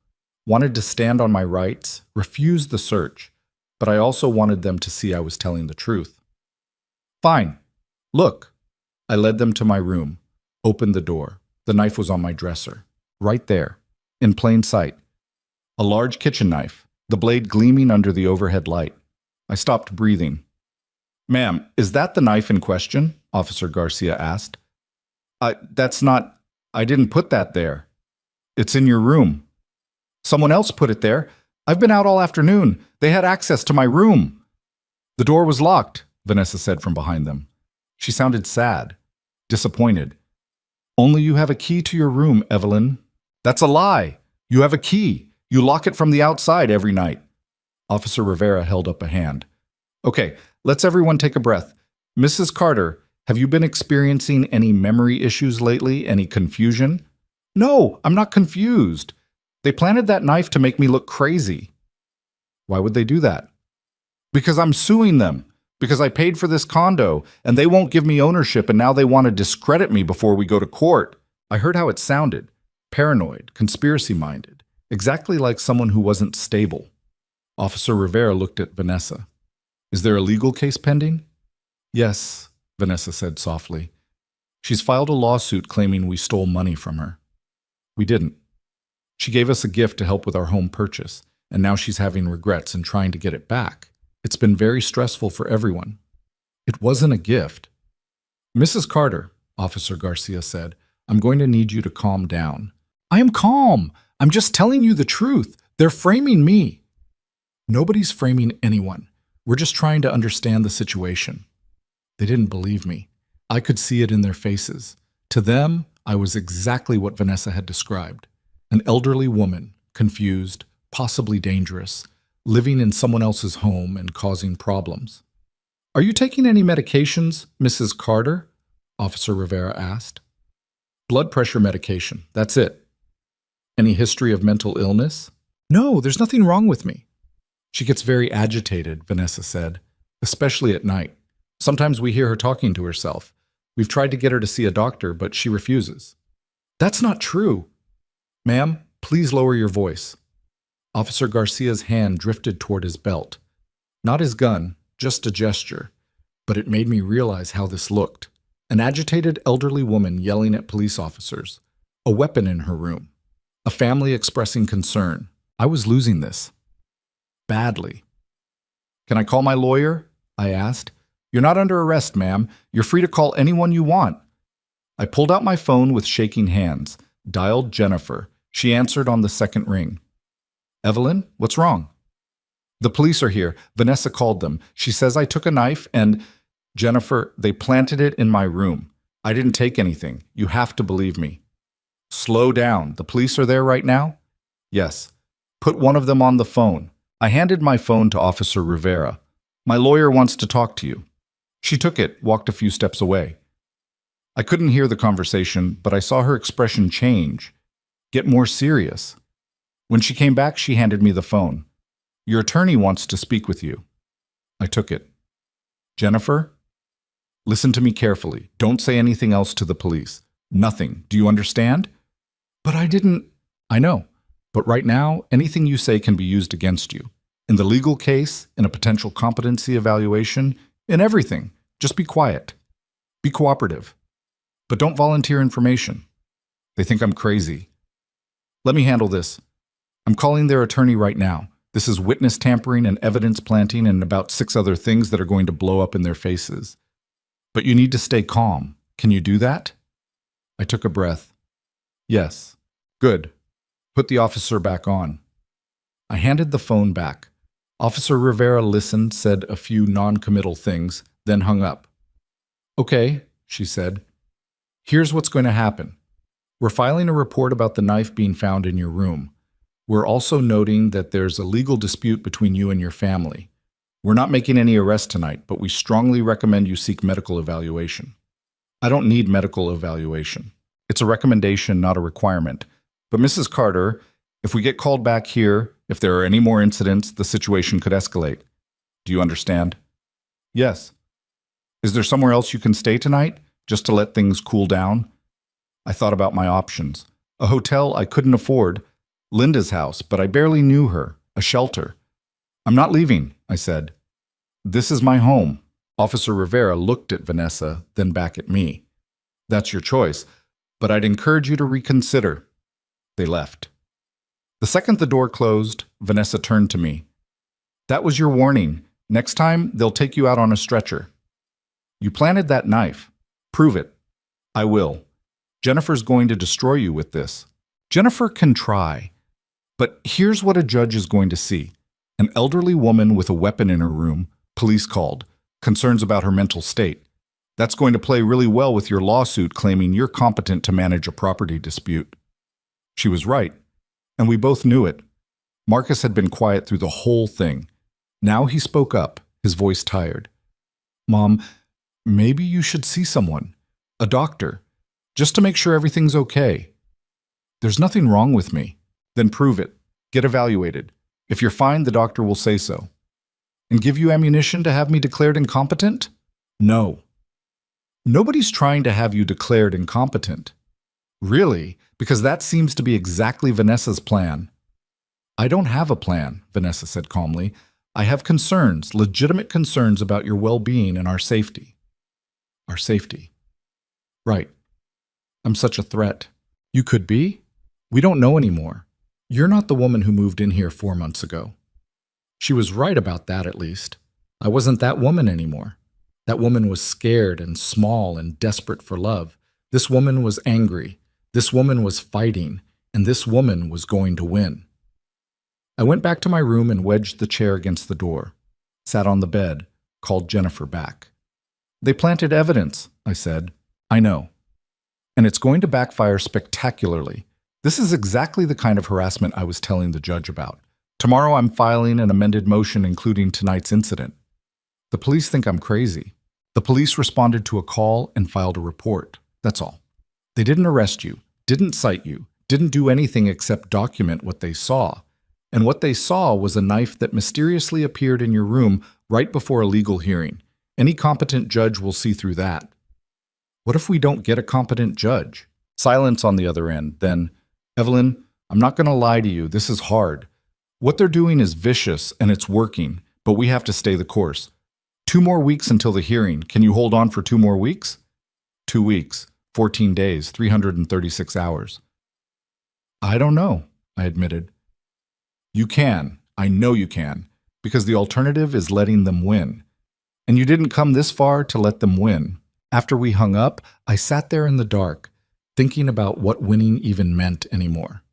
wanted to stand on my rights, refuse the search, but I also wanted them to see I was telling the truth. Fine. Look. I led them to my room, opened the door. The knife was on my dresser, right there, in plain sight. A large kitchen knife, the blade gleaming under the overhead light. I stopped breathing. Ma'am, is that the knife in question? Officer Garcia asked. I didn't put that there. It's in your room. Someone else put it there. I've been out all afternoon. They had access to my room. The door was locked, Vanessa said from behind them. She sounded sad, disappointed. Only you have a key to your room, Evelyn. That's a lie. You have a key. You lock it from the outside every night. Officer Rivera held up a hand. Okay, let's everyone take a breath. Mrs. Carter, have you been experiencing any memory issues lately? Any confusion? No, I'm not confused. They planted that knife to make me look crazy. Why would they do that? Because I'm suing them. Because I paid for this condo, and they won't give me ownership, and now they want to discredit me before we go to court. I heard how it sounded. Paranoid, conspiracy-minded. Exactly like someone who wasn't stable. Officer Rivera looked at Vanessa. Is there a legal case pending? Yes, Vanessa said softly. She's filed a lawsuit claiming we stole money from her. We didn't. She gave us a gift to help with our home purchase, and now she's having regrets and trying to get it back. It's been very stressful for everyone. It wasn't a gift. Mrs. Carter, Officer Garcia said, I'm going to need you to calm down. I am calm. I'm just telling you the truth. They're framing me. Nobody's framing anyone. We're just trying to understand the situation. They didn't believe me. I could see it in their faces. To them, I was exactly what Vanessa had described. An elderly woman, confused, possibly dangerous, living in someone else's home and causing problems. Are you taking any medications, Mrs. Carter? Officer Rivera asked. Blood pressure medication, that's it. Any history of mental illness? No, there's nothing wrong with me. She gets very agitated, Vanessa said, especially at night. Sometimes we hear her talking to herself. We've tried to get her to see a doctor, but she refuses. That's not true. Ma'am, please lower your voice. Officer Garcia's hand drifted toward his belt. Not his gun, just a gesture. But it made me realize how this looked. An agitated elderly woman yelling at police officers. A weapon in her room. A family expressing concern. I was losing this. Badly. Can I call my lawyer? I asked. You're not under arrest, ma'am. You're free to call anyone you want. I pulled out my phone with shaking hands, dialed Jennifer. She answered on the second ring. Evelyn, what's wrong? The police are here. Vanessa called them. She says I took a knife and… Jennifer, they planted it in my room. I didn't take anything. You have to believe me. Slow down. The police are there right now? Yes. Put one of them on the phone. I handed my phone to Officer Rivera. My lawyer wants to talk to you. She took it, walked a few steps away. I couldn't hear the conversation, but I saw her expression change, get more serious. When she came back, she handed me the phone. Your attorney wants to speak with you. I took it. Jennifer, listen to me carefully. Don't say anything else to the police. Nothing. Do you understand? But I didn't… I know. But right now, anything you say can be used against you. In the legal case, in a potential competency evaluation, in everything. Just be quiet. Be cooperative. But don't volunteer information. They think I'm crazy. Let me handle this. I'm calling their attorney right now. This is witness tampering and evidence planting and about 6 other things that are going to blow up in their faces. But you need to stay calm. Can you do that? I took a breath. Yes. Good. Put the officer back on. I handed the phone back. Officer Rivera listened, said a few non-committal things, then hung up. Okay, she said. Here's what's going to happen. We're filing a report about the knife being found in your room. We're also noting that there's a legal dispute between you and your family. We're not making any arrests tonight, but we strongly recommend you seek medical evaluation. I don't need medical evaluation. It's a recommendation, not a requirement. But Mrs. Carter, if we get called back here, if there are any more incidents, the situation could escalate. Do you understand? Yes. Is there somewhere else you can stay tonight, just to let things cool down? I thought about my options. A hotel I couldn't afford, Linda's house, but I barely knew her, a shelter. I'm not leaving, I said. This is my home. Officer Rivera looked at Vanessa, then back at me. That's your choice, but I'd encourage you to reconsider. They left. The second the door closed, Vanessa turned to me. That was your warning. Next time, they'll take you out on a stretcher. You planted that knife. Prove it. I will. Jennifer's going to destroy you with this. Jennifer can try. But here's what a judge is going to see. An elderly woman with a weapon in her room, police called, concerns about her mental state. That's going to play really well with your lawsuit claiming you're competent to manage a property dispute. She was right, and we both knew it. Marcus had been quiet through the whole thing. Now he spoke up, his voice tired. Mom, maybe you should see someone, a doctor, just to make sure everything's okay. There's nothing wrong with me. Then prove it. Get evaluated. If you're fine, the doctor will say so. And give you ammunition to have me declared incompetent? No. Nobody's trying to have you declared incompetent. Really? Because that seems to be exactly Vanessa's plan. I don't have a plan, Vanessa said calmly. I have concerns, legitimate concerns about your well-being and our safety. Our safety. Right. I'm such a threat. You could be? We don't know anymore. You're not the woman who moved in here 4 months ago. She was right about that, at least. I wasn't that woman anymore. That woman was scared and small and desperate for love. This woman was angry. This woman was fighting. And this woman was going to win. I went back to my room and wedged the chair against the door, sat on the bed, called Jennifer back. They planted evidence, I said. I know. And it's going to backfire spectacularly. This is exactly the kind of harassment I was telling the judge about. Tomorrow I'm filing an amended motion including tonight's incident. The police think I'm crazy. The police responded to a call and filed a report. That's all. They didn't arrest you, didn't cite you, didn't do anything except document what they saw. And what they saw was a knife that mysteriously appeared in your room right before a legal hearing. Any competent judge will see through that. What if we don't get a competent judge? Silence on the other end. Then, Evelyn, I'm not going to lie to you. This is hard. What they're doing is vicious and it's working, but we have to stay the course. 2 more weeks until the hearing. Can you hold on for 2 more weeks? 2 weeks, 14 days, 336 hours. I don't know, I admitted. You can. I know you can. Because the alternative is letting them win. And you didn't come this far to let them win. After we hung up, I sat there in the dark, thinking about what winning even meant anymore.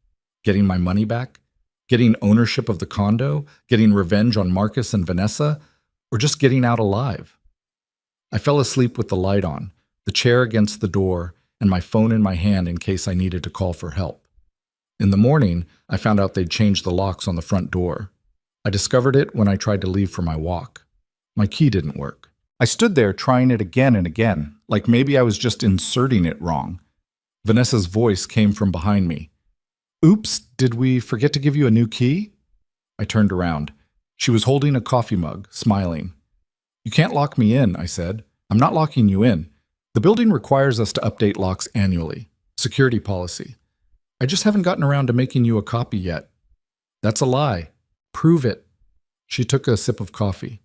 Getting my money back? Getting ownership of the condo? Getting revenge on Marcus and Vanessa? Or just getting out alive? I fell asleep with the light on, the chair against the door, and my phone in my hand in case I needed to call for help. In the morning, I found out they'd changed the locks on the front door. I discovered it when I tried to leave for my walk. My key didn't work. I stood there trying it again and again, like maybe I was just inserting it wrong. Vanessa's voice came from behind me. Oops, did we forget to give you a new key? I turned around. She was holding a coffee mug, smiling. You can't lock me in, I said. I'm not locking you in. The building requires us to update locks annually. Security policy. I just haven't gotten around to making you a copy yet. That's a lie. Prove it. She took a sip of coffee.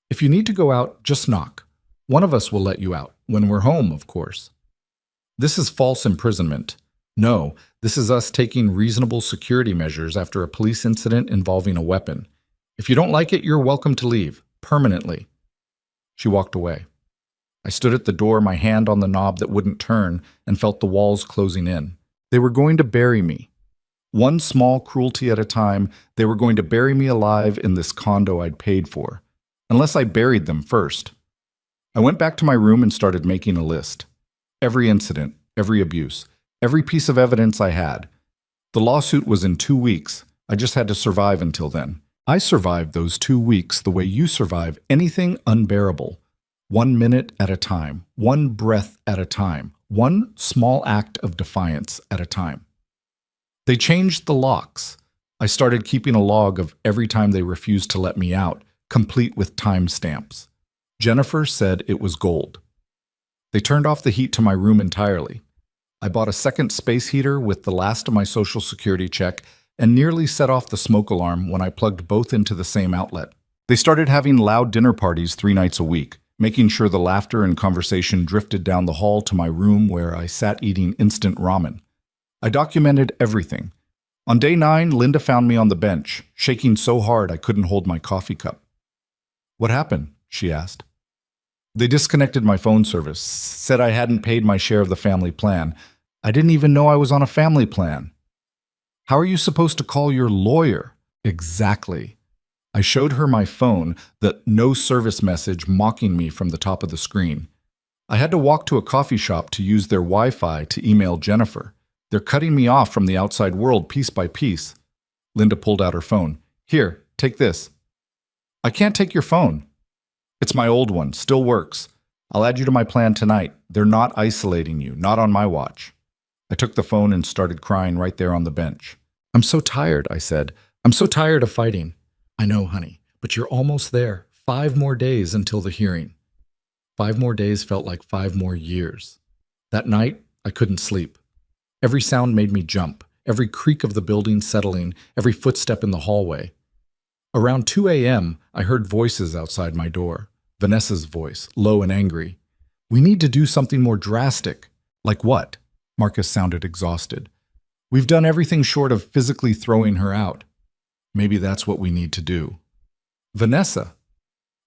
If you need to go out, just knock. One of us will let you out. When we're home, of course. This is false imprisonment. No, this is us taking reasonable security measures after a police incident involving a weapon. If you don't like it, you're welcome to leave. Permanently. She walked away. I stood at the door, my hand on the knob that wouldn't turn, and felt the walls closing in. They were going to bury me. One small cruelty at a time, they were going to bury me alive in this condo I'd paid for. Unless I buried them first. I went back to my room and started making a list. Every incident, every abuse, every piece of evidence I had. The lawsuit was in 2 weeks. I just had to survive until then. I survived those 2 weeks the way you survive anything unbearable. 1 minute at a time, 1 breath at a time, 1 small act of defiance at a time. They changed the locks. I started keeping a log of every time they refused to let me out, complete with timestamps. Jennifer said it was gold. They turned off the heat to my room entirely. I bought a second space heater with the last of my Social Security check and nearly set off the smoke alarm when I plugged both into the same outlet. They started having loud dinner parties 3 nights a week, making sure the laughter and conversation drifted down the hall to my room where I sat eating instant ramen. I documented everything. On day 9, Linda found me on the bench, shaking so hard I couldn't hold my coffee cup. What happened? She asked. They disconnected my phone service, said I hadn't paid my share of the family plan. I didn't even know I was on a family plan. How are you supposed to call your lawyer? Exactly. I showed her my phone, the no service message mocking me from the top of the screen. I had to walk to a coffee shop to use their Wi-Fi to email Jennifer. They're cutting me off from the outside world piece by piece. Linda pulled out her phone. Here, take this. I can't take your phone. It's my old one, still works. I'll add you to my plan tonight. They're not isolating you, not on my watch. I took the phone and started crying right there on the bench. I'm so tired, I said. I'm so tired of fighting. I know, honey, but you're almost there. 5 more days until the hearing. 5 more days felt like 5 more years. That night, I couldn't sleep. Every sound made me jump, every creak of the building settling, every footstep in the hallway. Around 2 a.m., I heard voices outside my door. Vanessa's voice, low and angry. We need to do something more drastic. Like what? Marcus sounded exhausted. We've done everything short of physically throwing her out. Maybe that's what we need to do. Vanessa.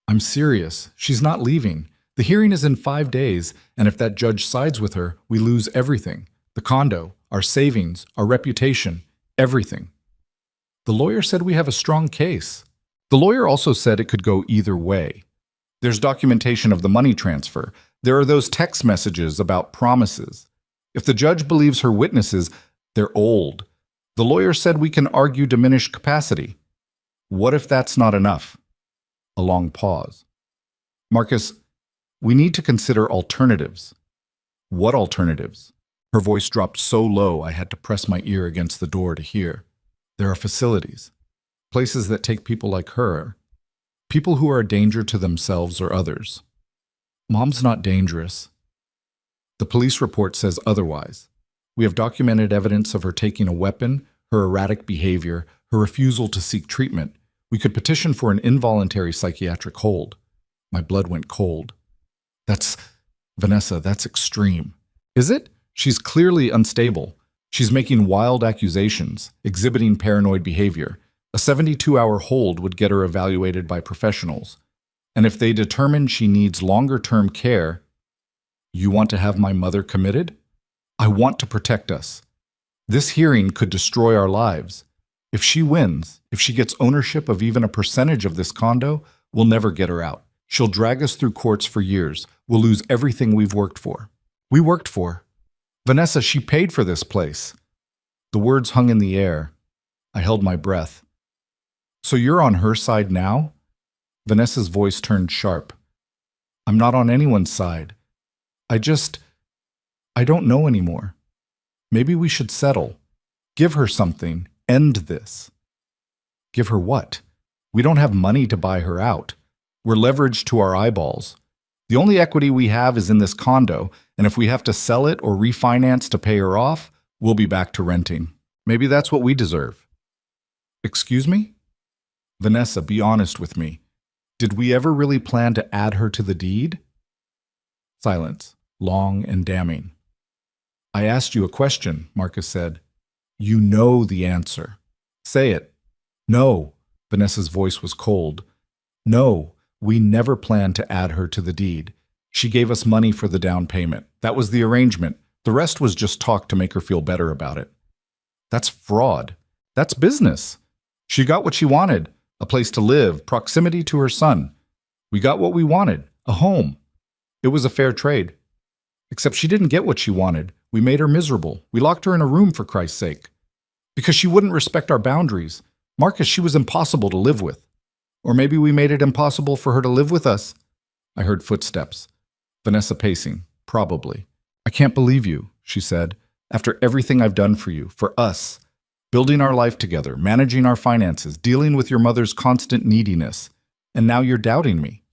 I'm serious. She's not leaving. The hearing is in 5 days, and if that judge sides with her, we lose everything. The condo, our savings, our reputation, everything. The lawyer said we have a strong case. The lawyer also said it could go either way. There's documentation of the money transfer. There are those text messages about promises. If the judge believes her witnesses, they're old. The lawyer said we can argue diminished capacity. What if that's not enough? A long pause. Marcus, we need to consider alternatives. What alternatives? Her voice dropped so low I had to press my ear against the door to hear. There are facilities, places that take people like her, people who are a danger to themselves or others. Mom's not dangerous. The police report says otherwise. We have documented evidence of her taking a weapon, her erratic behavior, her refusal to seek treatment. We could petition for an involuntary psychiatric hold. My blood went cold. Vanessa, that's extreme. Is it? She's clearly unstable. She's making wild accusations, exhibiting paranoid behavior. A 72-hour hold would get her evaluated by professionals. And if they determine she needs longer-term care, you want to have my mother committed? I want to protect us. This hearing could destroy our lives. If she wins, if she gets ownership of even a percentage of this condo, we'll never get her out. She'll drag us through courts for years. We'll lose everything we've worked for. We worked for. Vanessa, she paid for this place. The words hung in the air. I held my breath. So you're on her side now? Vanessa's voice turned sharp. I'm not on anyone's side. I don't know anymore. Maybe we should settle. Give her something. End this. Give her what? We don't have money to buy her out. We're leveraged to our eyeballs. The only equity we have is in this condo, and if we have to sell it or refinance to pay her off, we'll be back to renting. Maybe that's what we deserve. Excuse me? Vanessa, be honest with me. Did we ever really plan to add her to the deed? Silence, long and damning. I asked you a question, Marcus said. You know the answer. Say it. No. Vanessa's voice was cold. No, we never planned to add her to the deed. She gave us money for the down payment. That was the arrangement. The rest was just talk to make her feel better about it. That's fraud. That's business. She got what she wanted, a place to live, proximity to her son. We got what we wanted, a home. It was a fair trade. Except she didn't get what she wanted. We made her miserable. We locked her in a room for Christ's sake. Because she wouldn't respect our boundaries. Marcus, she was impossible to live with. Or maybe we made it impossible for her to live with us. I heard footsteps. Vanessa pacing. Probably. I can't believe you, she said. After everything I've done for you, for us. Building our life together, managing our finances, dealing with your mother's constant neediness. And now you're doubting me.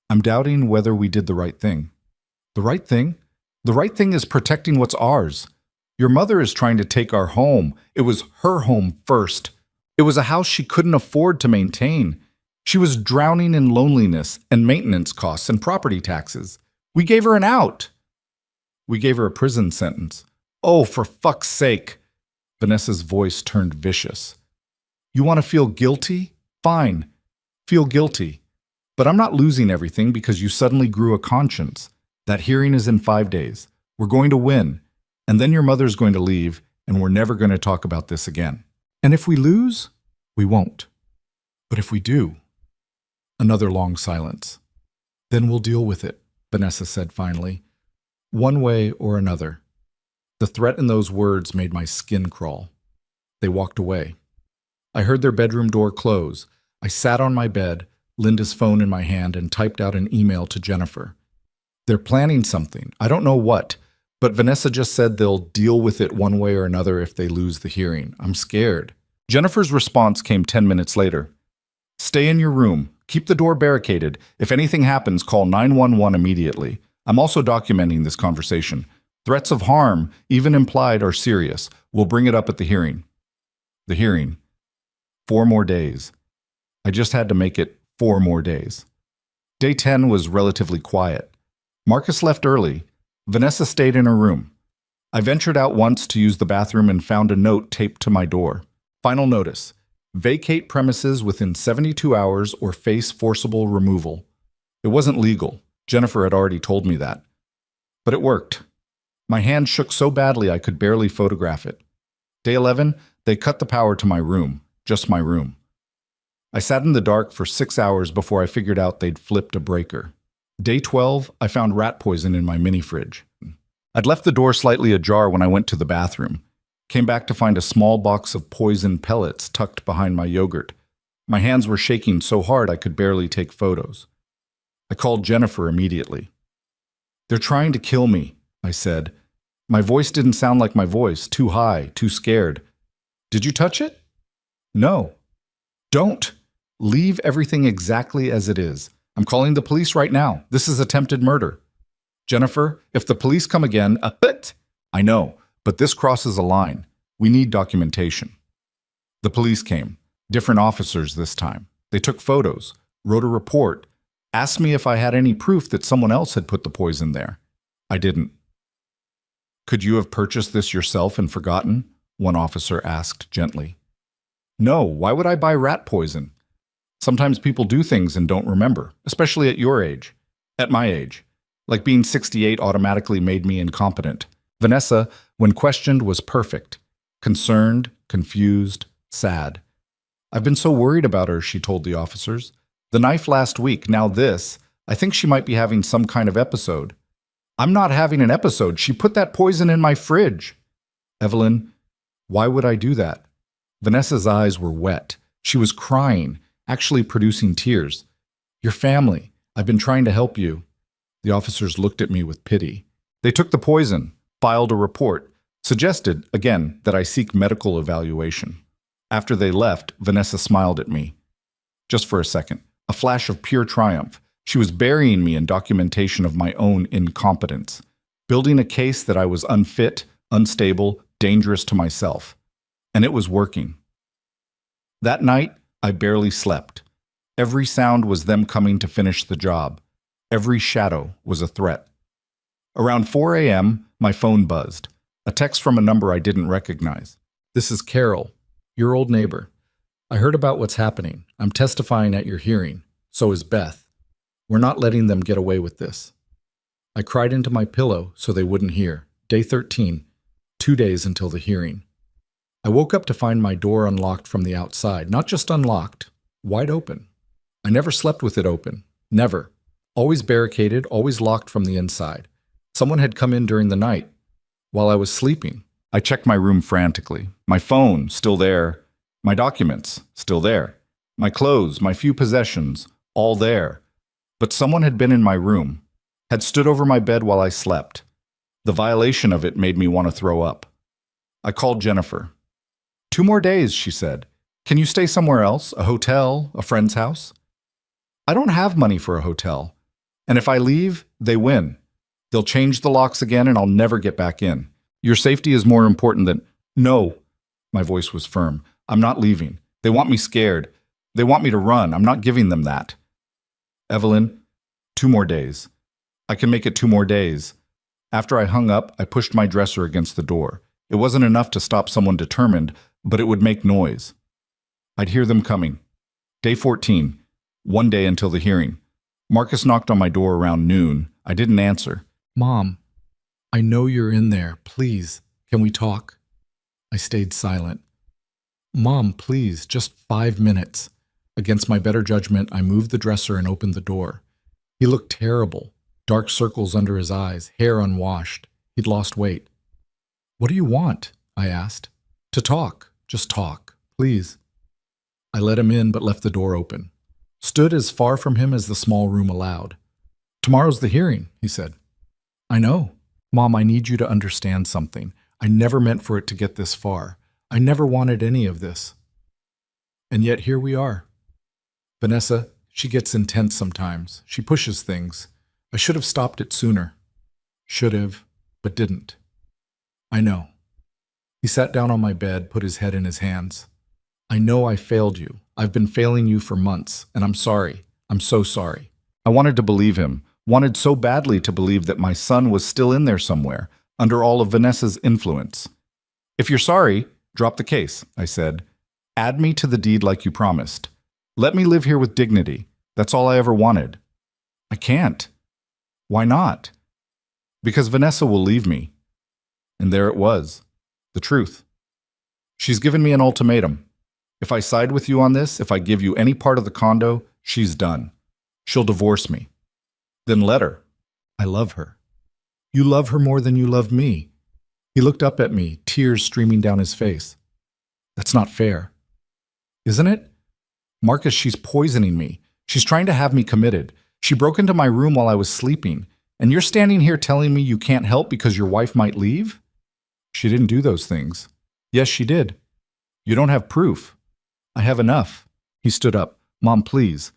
I'm doubting whether we did the right thing. The right thing? The right thing is protecting what's ours. Your mother is trying to take our home. It was her home first. It was a house she couldn't afford to maintain. She was drowning in loneliness and maintenance costs and property taxes. We gave her an out. We gave her a prison sentence. Oh, for fuck's sake. Vanessa's voice turned vicious. You want to feel guilty? Fine. Feel guilty. But I'm not losing everything because you suddenly grew a conscience. That hearing is in 5 days. We're going to win. And then your mother's going to leave, and we're never going to talk about this again. And if we lose, we won't. But if we do, another long silence. Then we'll deal with it, Vanessa said finally. One way or another. The threat in those words made my skin crawl. They walked away. I heard their bedroom door close. I sat on my bed, Linda's phone in my hand, and typed out an email to Jennifer. They're planning something. I don't know what, but Vanessa just said they'll deal with it one way or another if they lose the hearing. I'm scared. Jennifer's response came 10 minutes later. Stay in your room. Keep the door barricaded. If anything happens, call 911 immediately. I'm also documenting this conversation. Threats of harm, even implied, are serious. We'll bring it up at the hearing. The hearing. 4 more days. I just had to make it 4 more days. Day 10 was relatively quiet. Marcus left early. Vanessa stayed in her room. I ventured out once to use the bathroom and found a note taped to my door. Final notice. Vacate premises within 72 hours or face forcible removal. It wasn't legal. Jennifer had already told me that. But it worked. My hand shook so badly I could barely photograph it. Day 11, they cut the power to my room, just my room. I sat in the dark for 6 hours before I figured out they'd flipped a breaker. Day 12, I found rat poison in my mini fridge. I'd left the door slightly ajar when I went to the bathroom. Came back to find a small box of poison pellets tucked behind my yogurt. My hands were shaking so hard I could barely take photos. I called Jennifer immediately. "They're trying to kill me," I said. My voice didn't sound like my voice, too high, too scared. "Did you touch it?" "No." "Don't. Leave everything exactly as it is. I'm calling the police right now. This is attempted murder." "Jennifer, if the police come again, I know, but this crosses a line. We need documentation." The police came. Different officers this time. They took photos, wrote a report, asked me if I had any proof that someone else had put the poison there. I didn't. "Could you have purchased this yourself and forgotten?" one officer asked gently. "No, why would I buy rat poison? Sometimes people do things and don't remember, especially at your age. At my age. Like being 68 automatically made me incompetent. Vanessa, when questioned, was perfect. Concerned, confused, sad. "I've been so worried about her," she told the officers. "The knife last week, now this. I think she might be having some kind of episode." "I'm not having an episode. She put that poison in my fridge." "Evelyn, why would I do that?" Vanessa's eyes were wet. She was crying, actually producing tears. "Your family. I've been trying to help you." The officers looked at me with pity. They took the poison, filed a report, suggested, again, that I seek medical evaluation. After they left, Vanessa smiled at me. Just for a second, a flash of pure triumph. She was burying me in documentation of my own incompetence, building a case that I was unfit, unstable, dangerous to myself. And it was working. That night, I barely slept. Every sound was them coming to finish the job. Every shadow was a threat. Around 4 a.m., my phone buzzed. A text from a number I didn't recognize. "This is Carol, your old neighbor. I heard about what's happening. I'm testifying at your hearing. So is Beth. We're not letting them get away with this." I cried into my pillow so they wouldn't hear. Day 13, 2 days until the hearing. I woke up to find my door unlocked from the outside. Not just unlocked, wide open. I never slept with it open. Never. Always barricaded, always locked from the inside. Someone had come in during the night. While I was sleeping, I checked my room frantically. My phone, still there. My documents, still there. My clothes, my few possessions, all there. But someone had been in my room, had stood over my bed while I slept. The violation of it made me want to throw up. I called Jennifer. 2 more days, she said. "Can you stay somewhere else? A hotel? A friend's house?" "I don't have money for a hotel. And if I leave, they win. They'll change the locks again and I'll never get back in. Your safety is more important than—" "No." My voice was firm. "I'm not leaving. They want me scared. They want me to run. I'm not giving them that." "Evelyn, 2 more days. I can make it 2 more days." After I hung up, I pushed my dresser against the door. It wasn't enough to stop someone determined, but it would make noise. I'd hear them coming. Day 14, 1 day until the hearing. Marcus knocked on my door around noon. I didn't answer. "Mom, I know you're in there. Please, can we talk?" I stayed silent. "Mom, please, just 5 minutes." Against my better judgment, I moved the dresser and opened the door. He looked terrible. Dark circles under his eyes, hair unwashed. He'd lost weight. "What do you want?" I asked. "To talk. Just talk. Please." I let him in but left the door open. Stood as far from him as the small room allowed. "Tomorrow's the hearing," he said. "I know. Mom, I need you to understand something. I never meant for it to get this far. I never wanted any of this. And yet here we are. Vanessa, she gets intense sometimes. She pushes things. I should have stopped it sooner. Should have, but didn't. I know." He sat down on my bed, put his head in his hands. "I know I failed you. I've been failing you for months, and I'm sorry. I'm so sorry." I wanted to believe him, wanted so badly to believe that my son was still in there somewhere, under all of Vanessa's influence. "If you're sorry, drop the case," I said. "Add me to the deed like you promised. Let me live here with dignity. That's all I ever wanted." "I can't." Why not? Because Vanessa will leave me. And there it was. The truth. She's given me an ultimatum. If I side with you on this, if I give you any part of the condo, she's done. She'll divorce me. Then let her. I love her. You love her more than you love me. He looked up at me, tears streaming down his face. That's not fair. Isn't it? Marcus, she's poisoning me. She's trying to have me committed. She broke into my room while I was sleeping. And you're standing here telling me you can't help because your wife might leave? She didn't do those things. Yes, she did. You don't have proof. I have enough. He stood up. Mom, please.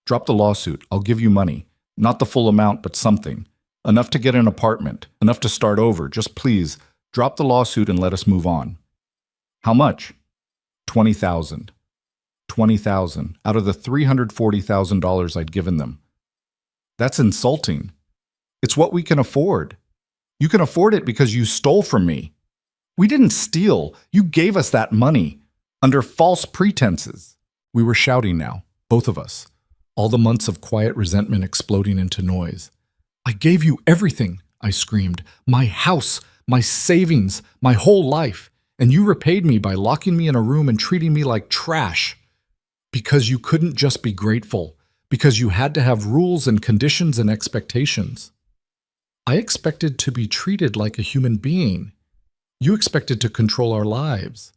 Drop the lawsuit. I'll give you money. Not the full amount, but something. Enough to get an apartment. Enough to start over. Just please, drop the lawsuit and let us move on. How much? $20,000. $20,000 out of the $340,000 I'd given them. That's insulting. It's what we can afford. You can afford it because you stole from me. We didn't steal. You gave us that money under false pretenses. We were shouting now, both of us, all the months of quiet resentment exploding into noise. I gave you everything, I screamed. My house, my savings, my whole life. And you repaid me by locking me in a room and treating me like trash. Because you couldn't just be grateful. Because you had to have rules and conditions and expectations. I expected to be treated like a human being. You expected to control our lives.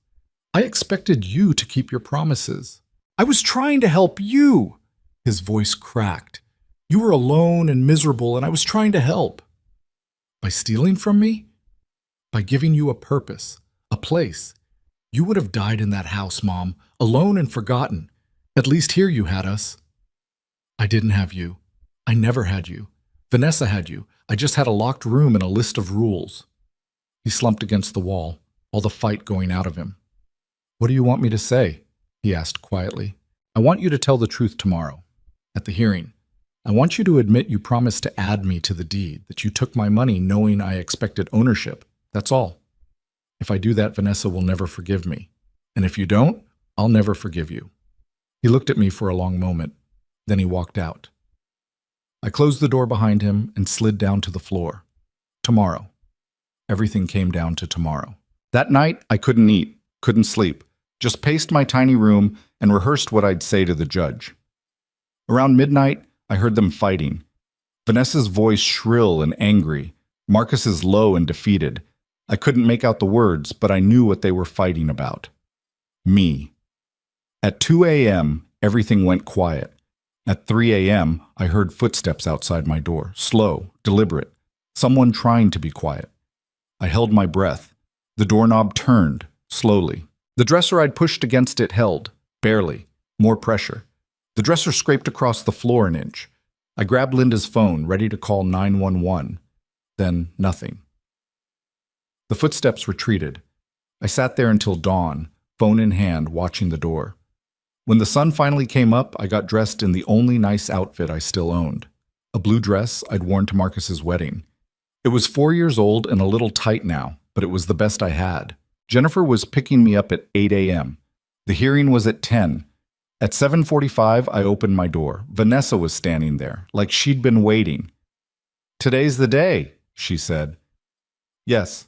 I expected you to keep your promises. I was trying to help you. His voice cracked. You were alone and miserable, and I was trying to help. By stealing from me? By giving you a purpose, a place. You would have died in that house, Mom, alone and forgotten. At least here you had us. I didn't have you. I never had you. Vanessa had you. I just had a locked room and a list of rules. He slumped against the wall, all the fight going out of him. What do you want me to say? He asked quietly. I want you to tell the truth tomorrow, at the hearing. I want you to admit you promised to add me to the deed, that you took my money knowing I expected ownership. That's all. If I do that, Vanessa will never forgive me. And if you don't, I'll never forgive you. He looked at me for a long moment. Then he walked out. I closed the door behind him and slid down to the floor. Tomorrow. Everything came down to tomorrow. That night, I couldn't eat, couldn't sleep, just paced my tiny room and rehearsed what I'd say to the judge. Around midnight, I heard them fighting. Vanessa's voice shrill and angry, Marcus's low and defeated. I couldn't make out the words, but I knew what they were fighting about. Me. At 2 a.m., everything went quiet. At 3 a.m., I heard footsteps outside my door, slow, deliberate, someone trying to be quiet. I held my breath. The doorknob turned, slowly. The dresser I'd pushed against it held, barely, more pressure. The dresser scraped across the floor an inch. I grabbed Linda's phone, ready to call 911. Then nothing. The footsteps retreated. I sat there until dawn, phone in hand, watching the door. When the sun finally came up, I got dressed in the only nice outfit I still owned, a blue dress I'd worn to Marcus's wedding. It was 4 years old and a little tight now, but it was the best I had. Jennifer was picking me up at 8 a.m. The hearing was at 10. At 7:45, I opened my door. Vanessa was standing there, like she'd been waiting. "Today's the day," she said. "Yes.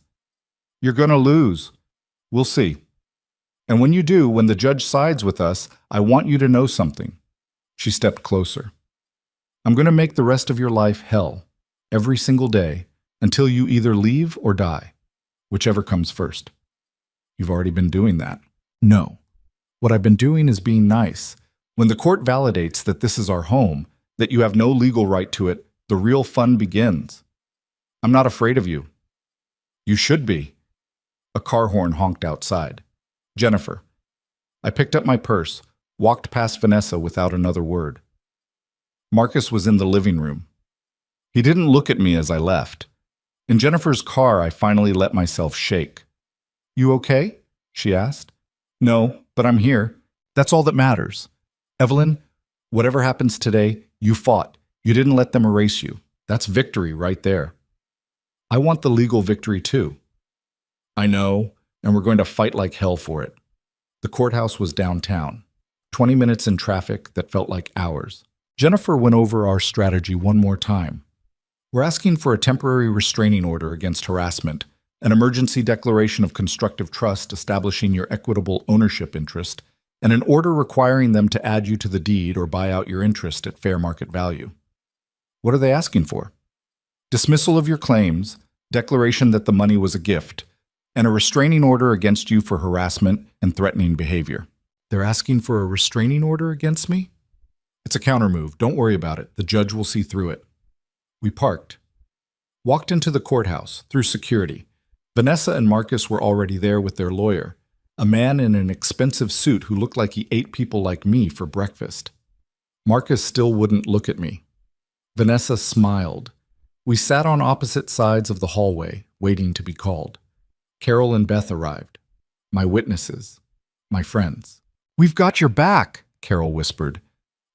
You're gonna lose. We'll see. And when you do, when the judge sides with us, I want you to know something." She stepped closer. "I'm going to make the rest of your life hell, every single day, until you either leave or die, whichever comes first." "You've already been doing that." "No. What I've been doing is being nice. When the court validates that this is our home, that you have no legal right to it, the real fun begins. I'm not afraid of you." "You should be." A car horn honked outside. Jennifer. I picked up my purse, walked past Vanessa without another word. Marcus was in the living room. He didn't look at me as I left. In Jennifer's car, I finally let myself shake. "You okay?" she asked. "No, but I'm here. That's all that matters. Evelyn, whatever happens today, you fought. You didn't let them erase you. That's victory right there. I want the legal victory too." "I know, and we're going to fight like hell for it." The courthouse was downtown. 20 minutes in traffic that felt like hours. Jennifer went over our strategy one more time. We're asking for a temporary restraining order against harassment, an emergency declaration of constructive trust establishing your equitable ownership interest, and an order requiring them to add you to the deed or buy out your interest at fair market value. What are they asking for? Dismissal of your claims, declaration that the money was a gift, and a restraining order against you for harassment and threatening behavior. They're asking for a restraining order against me? It's a countermove. Don't worry about it. The judge will see through it. We parked. Walked into the courthouse, through security. Vanessa and Marcus were already there with their lawyer, a man in an expensive suit who looked like he ate people like me for breakfast. Marcus still wouldn't look at me. Vanessa smiled. We sat on opposite sides of the hallway, waiting to be called. Carol and Beth arrived. My witnesses. My friends. "We've got your back," Carol whispered.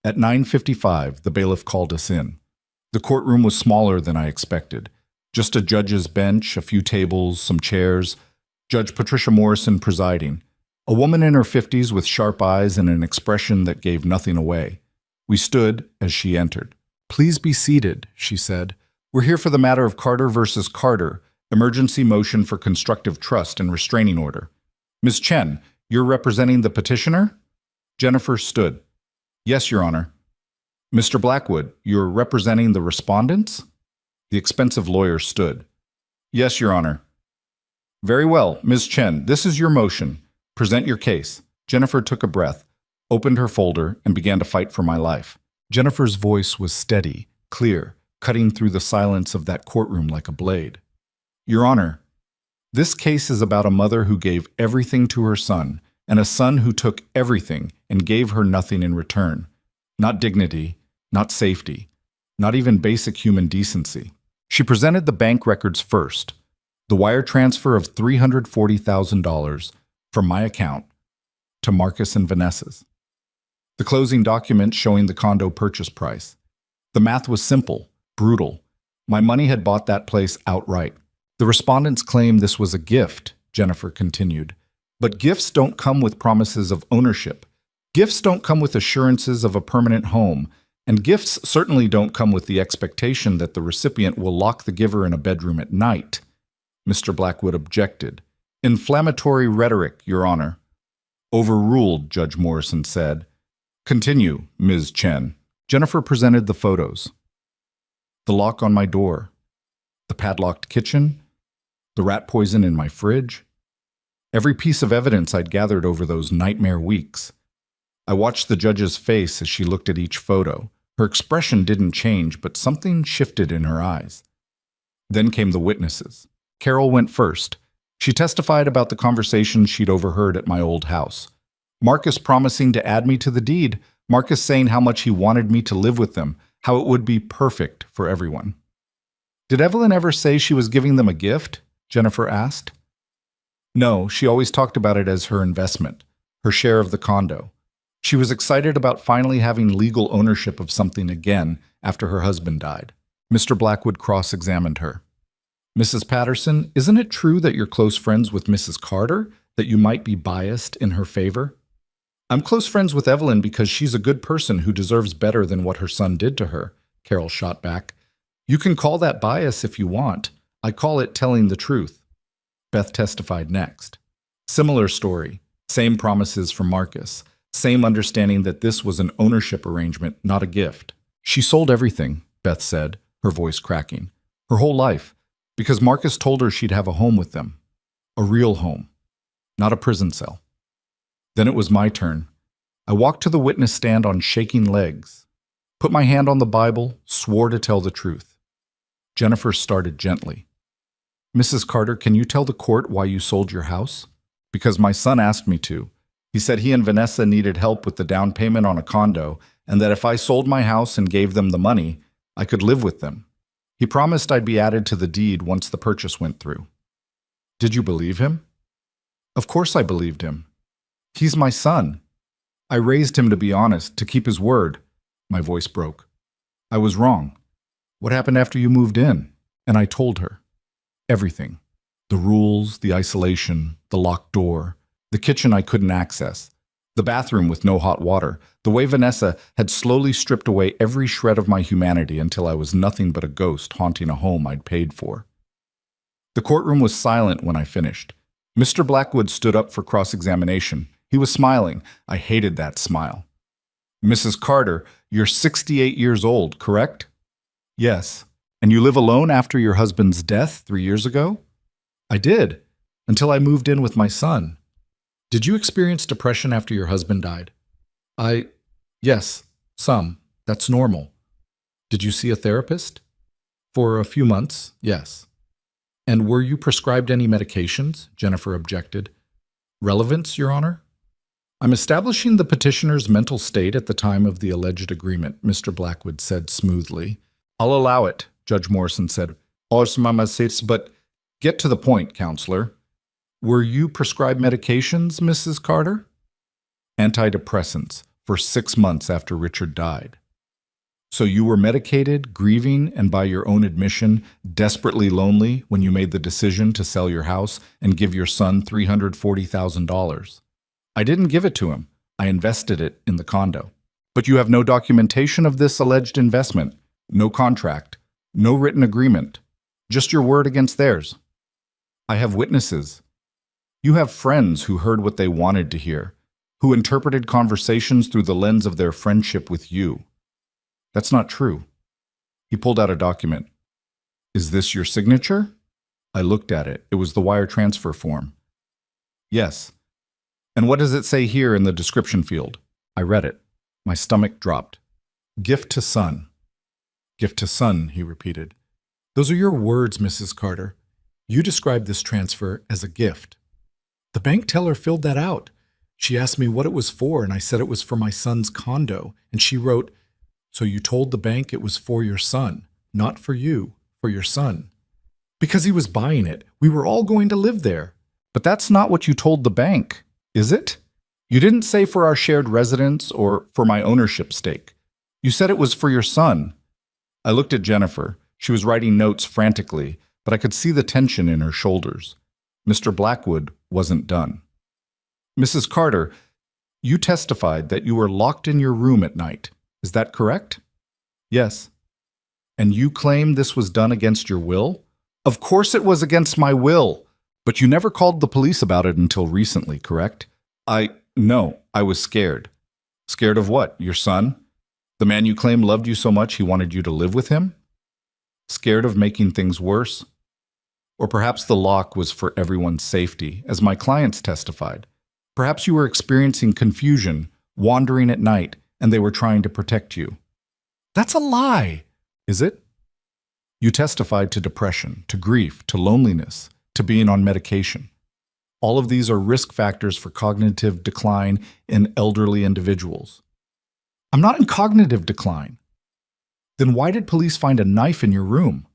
At 9:55, the bailiff called us in. The courtroom was smaller than I expected. Just a judge's bench, a few tables, some chairs. Judge Patricia Morrison presiding. A woman in her 50s with sharp eyes and an expression that gave nothing away. We stood as she entered. "Please be seated," she said. "We're here for the matter of Carter versus Carter, emergency motion for constructive trust and restraining order. Ms. Chen, you're representing the petitioner?" Jennifer stood. "Yes, Your Honor." "Mr. Blackwood, you're representing the respondents?" The expensive lawyer stood. "Yes, Your Honor." "Very well, Ms. Chen, this is your motion. Present your case." Jennifer took a breath, opened her folder, and began to fight for my life. Jennifer's voice was steady, clear, cutting through the silence of that courtroom like a blade. "Your Honor, this case is about a mother who gave everything to her son, and a son who took everything and gave her nothing in return. Not dignity, not safety, not even basic human decency. She presented the bank records first, the wire transfer of $340,000 from my account to Marcus and Vanessa's. The closing document showing the condo purchase price. The math was simple, brutal. My money had bought that place outright. The respondents claim this was a gift, Jennifer continued. But gifts don't come with promises of ownership. Gifts don't come with assurances of a permanent home. And gifts certainly don't come with the expectation that the recipient will lock the giver in a bedroom at night. Mr. Blackwood objected. "Inflammatory rhetoric, Your Honor." "Overruled," Judge Morrison said. "Continue, Ms. Chen." Jennifer presented the photos. The lock on my door. The padlocked kitchen. The rat poison in my fridge. Every piece of evidence I'd gathered over those nightmare weeks. I watched the judge's face as she looked at each photo. Her expression didn't change, but something shifted in her eyes. Then came the witnesses. Carol went first. She testified about the conversation she'd overheard at my old house. Marcus promising to add me to the deed. Marcus saying how much he wanted me to live with them, how it would be perfect for everyone. "Did Evelyn ever say she was giving them a gift?" Jennifer asked. "No, she always talked about it as her investment, her share of the condo. She was excited about finally having legal ownership of something again after her husband died." Mr. Blackwood cross-examined her. "Mrs. Patterson, isn't it true that you're close friends with Mrs. Carter, that you might be biased in her favor?" "I'm close friends with Evelyn because she's a good person who deserves better than what her son did to her," Carol shot back. "You can call that bias if you want. I call it telling the truth." Beth testified next. Similar story, same promises from Marcus, same understanding that this was an ownership arrangement, not a gift. "She sold everything," Beth said, her voice cracking. "Her whole life, because Marcus told her she'd have a home with them. A real home, not a prison cell." Then it was my turn. I walked to the witness stand on shaking legs, put my hand on the Bible, swore to tell the truth. Jennifer started gently. "Mrs. Carter, can you tell the court why you sold your house?" "Because my son asked me to. He said he and Vanessa needed help with the down payment on a condo, and that if I sold my house and gave them the money, I could live with them. He promised I'd be added to the deed once the purchase went through." "Did you believe him?" "Of course I believed him. He's my son. I raised him to be honest, to keep his word." My voice broke. "I was wrong. What happened after you moved in?" And I told her. Everything. The rules, the isolation, the locked door, the kitchen I couldn't access, The bathroom with no hot water, the way Vanessa had slowly stripped away every shred of my humanity until I was nothing but a ghost haunting a home I'd paid for. The courtroom was silent when I finished. Mr. Blackwood stood up for cross-examination. He was smiling. I hated that smile. Mrs. Carter, you're 68 years old, correct? Yes. And you live alone after your husband's death 3 years ago? I did, until I moved in with my son. Did you experience depression after your husband died? Yes, some. That's normal. Did you see a therapist? For a few months, yes. And were you prescribed any medications? Jennifer objected. Relevance, Your Honor? I'm establishing the petitioner's mental state at the time of the alleged agreement, Mr. Blackwood said smoothly. I'll allow it, Judge Morrison said. But get to the point, counselor. Were you prescribed medications, Mrs. Carter? Antidepressants for 6 months after Richard died. So you were medicated, grieving, and by your own admission, desperately lonely when you made the decision to sell your house and give your son $340,000. I didn't give it to him. I invested it in the condo. But you have no documentation of this alleged investment, no contract, no written agreement, just your word against theirs. I have witnesses. You have friends who heard what they wanted to hear, who interpreted conversations through the lens of their friendship with you. That's not true. He pulled out a document. Is this your signature? I looked at it. It was the wire transfer form. Yes. And what does it say here in the description field? I read it. My stomach dropped. Gift to son. Gift to son, he repeated. Those are your words, Mrs. Carter. You described this transfer as a gift. The bank teller filled that out. She asked me what it was for, and I said it was for my son's condo. And she wrote, so you told the bank it was for your son, not for you, for your son. Because he was buying it. We were all going to live there. But that's not what you told the bank, is it? You didn't say for our shared residence or for my ownership stake. You said it was for your son. I looked at Jennifer. She was writing notes frantically, but I could see the tension in her shoulders. Mr. Blackwood wasn't done. Mrs. Carter, you testified that you were locked in your room at night. Is that correct? Yes. And you claim this was done against your will? Of course it was against my will. But you never called the police about it until recently, correct? No, I was scared. Scared of what? Your son? The man you claim loved you so much he wanted you to live with him? Scared of making things worse? Or perhaps the lock was for everyone's safety, as my clients testified. Perhaps you were experiencing confusion, wandering at night, and they were trying to protect you. That's a lie, is it? You testified to depression, to grief, to loneliness, to being on medication. All of these are risk factors for cognitive decline in elderly individuals. I'm not in cognitive decline. Then why did police find a knife in your room?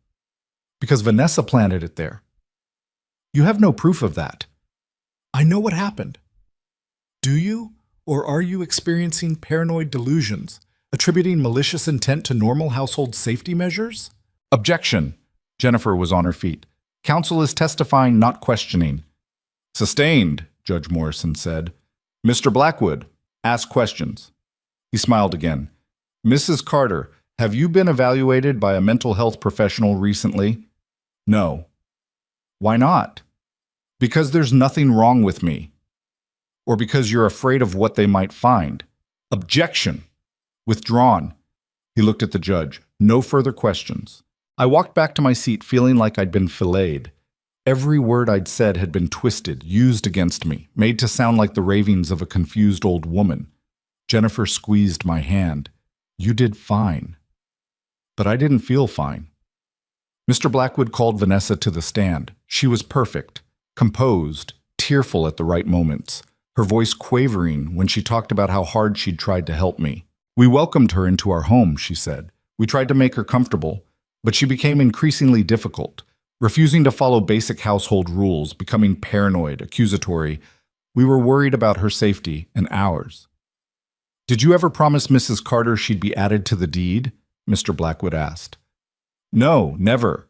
Because Vanessa planted it there. You have no proof of that. I know what happened. Do you? Or are you experiencing paranoid delusions, attributing malicious intent to normal household safety measures? Objection. Jennifer was on her feet. Counsel is testifying, not questioning. Sustained, Judge Morrison said. Mr. Blackwood, ask questions. He smiled again. Mrs. Carter, have you been evaluated by a mental health professional recently? No. Why not? Because there's nothing wrong with me. Or because you're afraid of what they might find. Objection. Withdrawn. He looked at the judge. No further questions. I walked back to my seat feeling like I'd been filleted. Every word I'd said had been twisted, used against me, made to sound like the ravings of a confused old woman. Jennifer squeezed my hand. You did fine. But I didn't feel fine. Mr. Blackwood called Vanessa to the stand. She was perfect, composed, tearful at the right moments, her voice quavering when she talked about how hard she'd tried to help me. We welcomed her into our home, she said. We tried to make her comfortable, but she became increasingly difficult, refusing to follow basic household rules, becoming paranoid, accusatory. We were worried about her safety and ours. Did you ever promise Mrs. Carter she'd be added to the deed? Mr. Blackwood asked. No, never.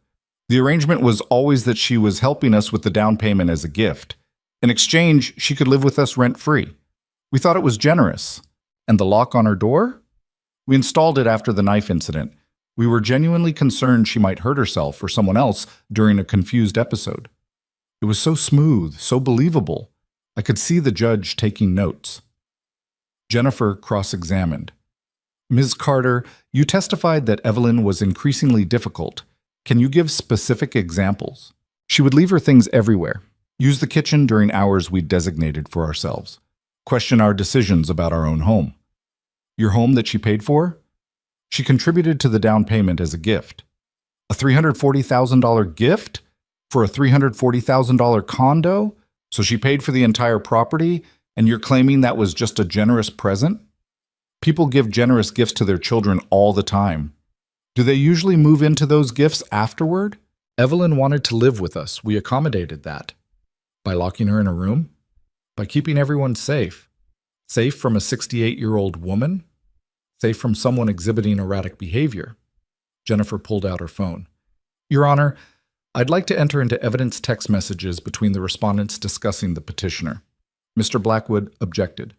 The arrangement was always that she was helping us with the down payment as a gift. In exchange, she could live with us rent-free. We thought it was generous. And the lock on her door? We installed it after the knife incident. We were genuinely concerned she might hurt herself or someone else during a confused episode. It was so smooth, so believable. I could see the judge taking notes. Jennifer cross-examined. Ms. Carter, you testified that Evelyn was increasingly difficult. Can you give specific examples? She would leave her things everywhere. Use the kitchen during hours we'd designated for ourselves. Question our decisions about our own home. Your home that she paid for? She contributed to the down payment as a gift. A $340,000 gift? For a $340,000 condo? So she paid for the entire property, and you're claiming that was just a generous present? People give generous gifts to their children all the time. Do they usually move into those gifts afterward? Evelyn wanted to live with us. We accommodated that. By locking her in a room? By keeping everyone safe. Safe from a 68-year-old woman? Safe from someone exhibiting erratic behavior. Jennifer pulled out her phone. Your Honor, I'd like to enter into evidence text messages between the respondents discussing the petitioner. Mr. Blackwood objected.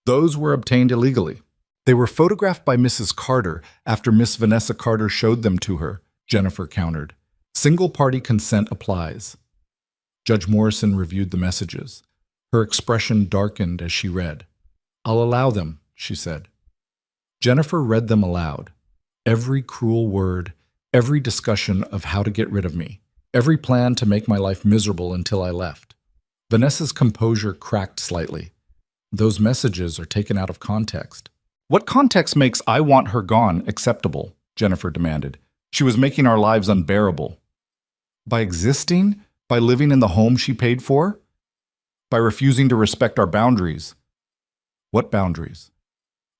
Those were obtained illegally. They were photographed by Mrs. Carter after Miss Vanessa Carter showed them to her, Jennifer countered. Single-party consent applies. Judge Morrison reviewed the messages. Her expression darkened as she read. I'll allow them, she said. Jennifer read them aloud. Every cruel word, every discussion of how to get rid of me, every plan to make my life miserable until I left. Vanessa's composure cracked slightly. Those messages are taken out of context. What context makes "I want her gone" acceptable? Jennifer demanded. She was making our lives unbearable. By existing? By living in the home she paid for? By refusing to respect our boundaries. What boundaries?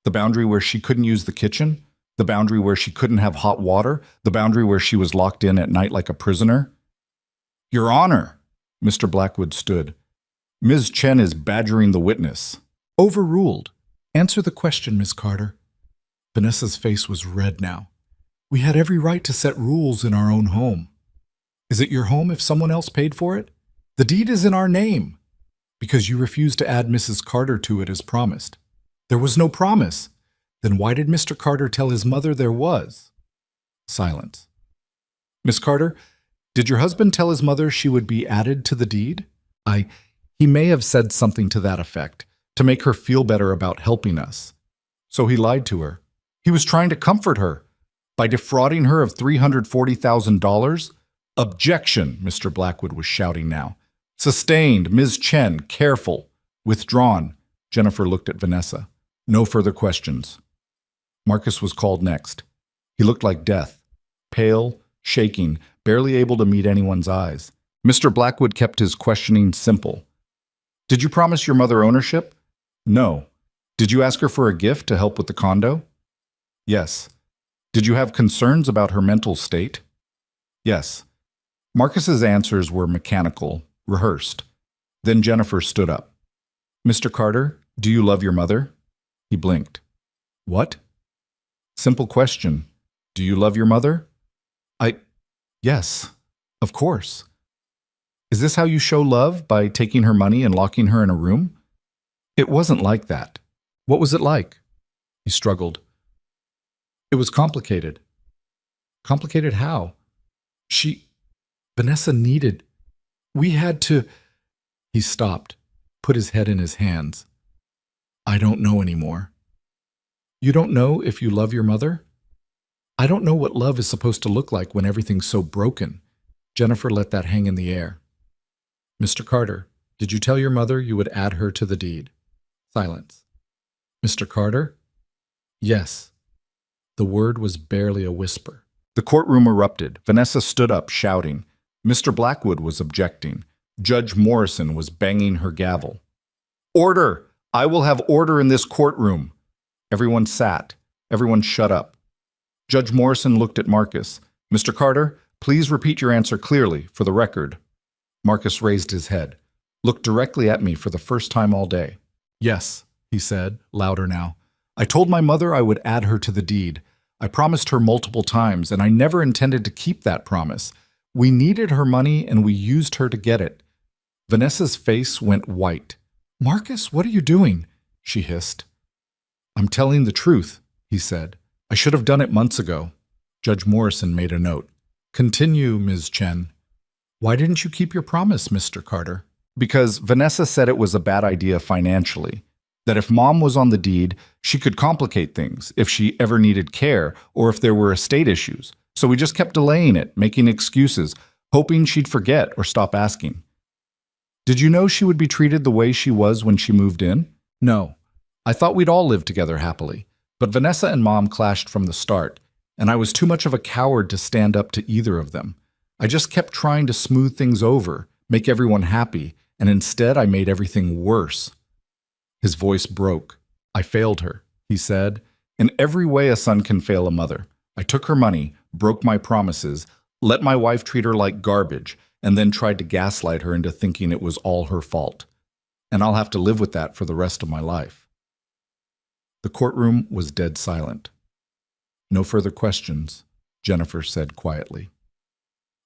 The boundary where she couldn't use the kitchen? The boundary where she couldn't have hot water? The boundary where she was locked in at night like a prisoner? Your Honor, Mr. Blackwood stood. Ms. Chen is badgering the witness. Overruled. Answer the question, Miss Carter. Vanessa's face was red now. We had every right to set rules in our own home. Is it your home if someone else paid for it? The deed is in our name. Because you refused to add Mrs. Carter to it as promised. There was no promise. Then why did Mr. Carter tell his mother there was? Silence. Miss Carter, did your husband tell his mother she would be added to the deed? He may have said something to that effect, to make her feel better about helping us. So he lied to her. He was trying to comfort her. By defrauding her of $340,000? Objection, Mr. Blackwood was shouting now. Sustained, Ms. Chen, careful. Withdrawn. Jennifer looked at Vanessa. No further questions. Marcus was called next. He looked like death. Pale, shaking, barely able to meet anyone's eyes. Mr. Blackwood kept his questioning simple. Did you promise your mother ownership? No. Did you ask her for a gift to help with the condo? Yes. Did you have concerns about her mental state? Yes. Marcus's answers were mechanical, rehearsed. Then Jennifer stood up. Mr. Carter, do you love your mother? He blinked. What? Simple question. Do you love your mother? Yes, of course. Is this how you show love, by taking her money and locking her in a room? It wasn't like that. What was it like? He struggled. It was complicated. Complicated how? Vanessa needed. We had to. He stopped, put his head in his hands. I don't know anymore. You don't know if you love your mother? I don't know what love is supposed to look like when everything's so broken. Jennifer let that hang in the air. Mr. Carter, did you tell your mother you would add her to the deed? Silence. Mr. Carter? Yes. The word was barely a whisper. The courtroom erupted. Vanessa stood up, shouting. Mr. Blackwood was objecting. Judge Morrison was banging her gavel. Order! I will have order in this courtroom. Everyone sat. Everyone shut up. Judge Morrison looked at Marcus. Mr. Carter, please repeat your answer clearly, for the record. Marcus raised his head, looked directly at me for the first time all day. Yes, he said, louder now. I told my mother I would add her to the deed. I promised her multiple times, and I never intended to keep that promise. We needed her money, and we used her to get it. Vanessa's face went white. Marcus, what are you doing? she hissed. I'm telling the truth, he said. I should have done it months ago. Judge Morrison made a note. Continue, Ms. Chen. Why didn't you keep your promise, Mr. Carter? Because Vanessa said it was a bad idea financially. That if Mom was on the deed, she could complicate things if she ever needed care or if there were estate issues. So we just kept delaying it, making excuses, hoping she'd forget or stop asking. Did you know she would be treated the way she was when she moved in? No. I thought we'd all live together happily. But Vanessa and Mom clashed from the start, and I was too much of a coward to stand up to either of them. I just kept trying to smooth things over, make everyone happy, and instead I made everything worse. His voice broke. I failed her, he said. In every way a son can fail a mother. I took her money, broke my promises, let my wife treat her like garbage, and then tried to gaslight her into thinking it was all her fault. And I'll have to live with that for the rest of my life. The courtroom was dead silent. No further questions, Jennifer said quietly.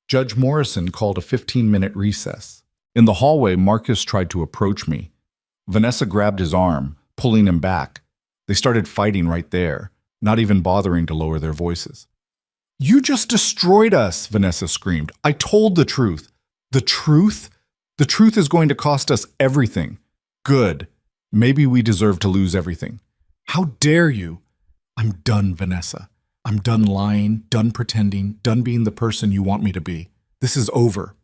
Judge Morrison called a 15-minute recess. In the hallway, Marcus tried to approach me. Vanessa grabbed his arm, pulling him back. They started fighting right there, not even bothering to lower their voices. You just destroyed us, Vanessa screamed. I told the truth. The truth? The truth is going to cost us everything. Good. Maybe we deserve to lose everything. How dare you? I'm done, Vanessa. I'm done lying, done pretending, done being the person you want me to be. This is over.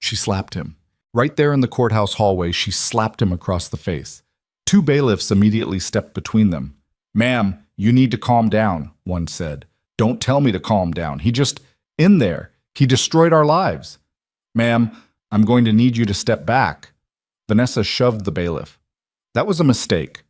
She slapped him. Right there in the courthouse hallway, she slapped him across the face. Two bailiffs immediately stepped between them. Ma'am, you need to calm down, one said. Don't tell me to calm down. He just, in there, he destroyed our lives. Ma'am, I'm going to need you to step back. Vanessa shoved the bailiff. That was a mistake.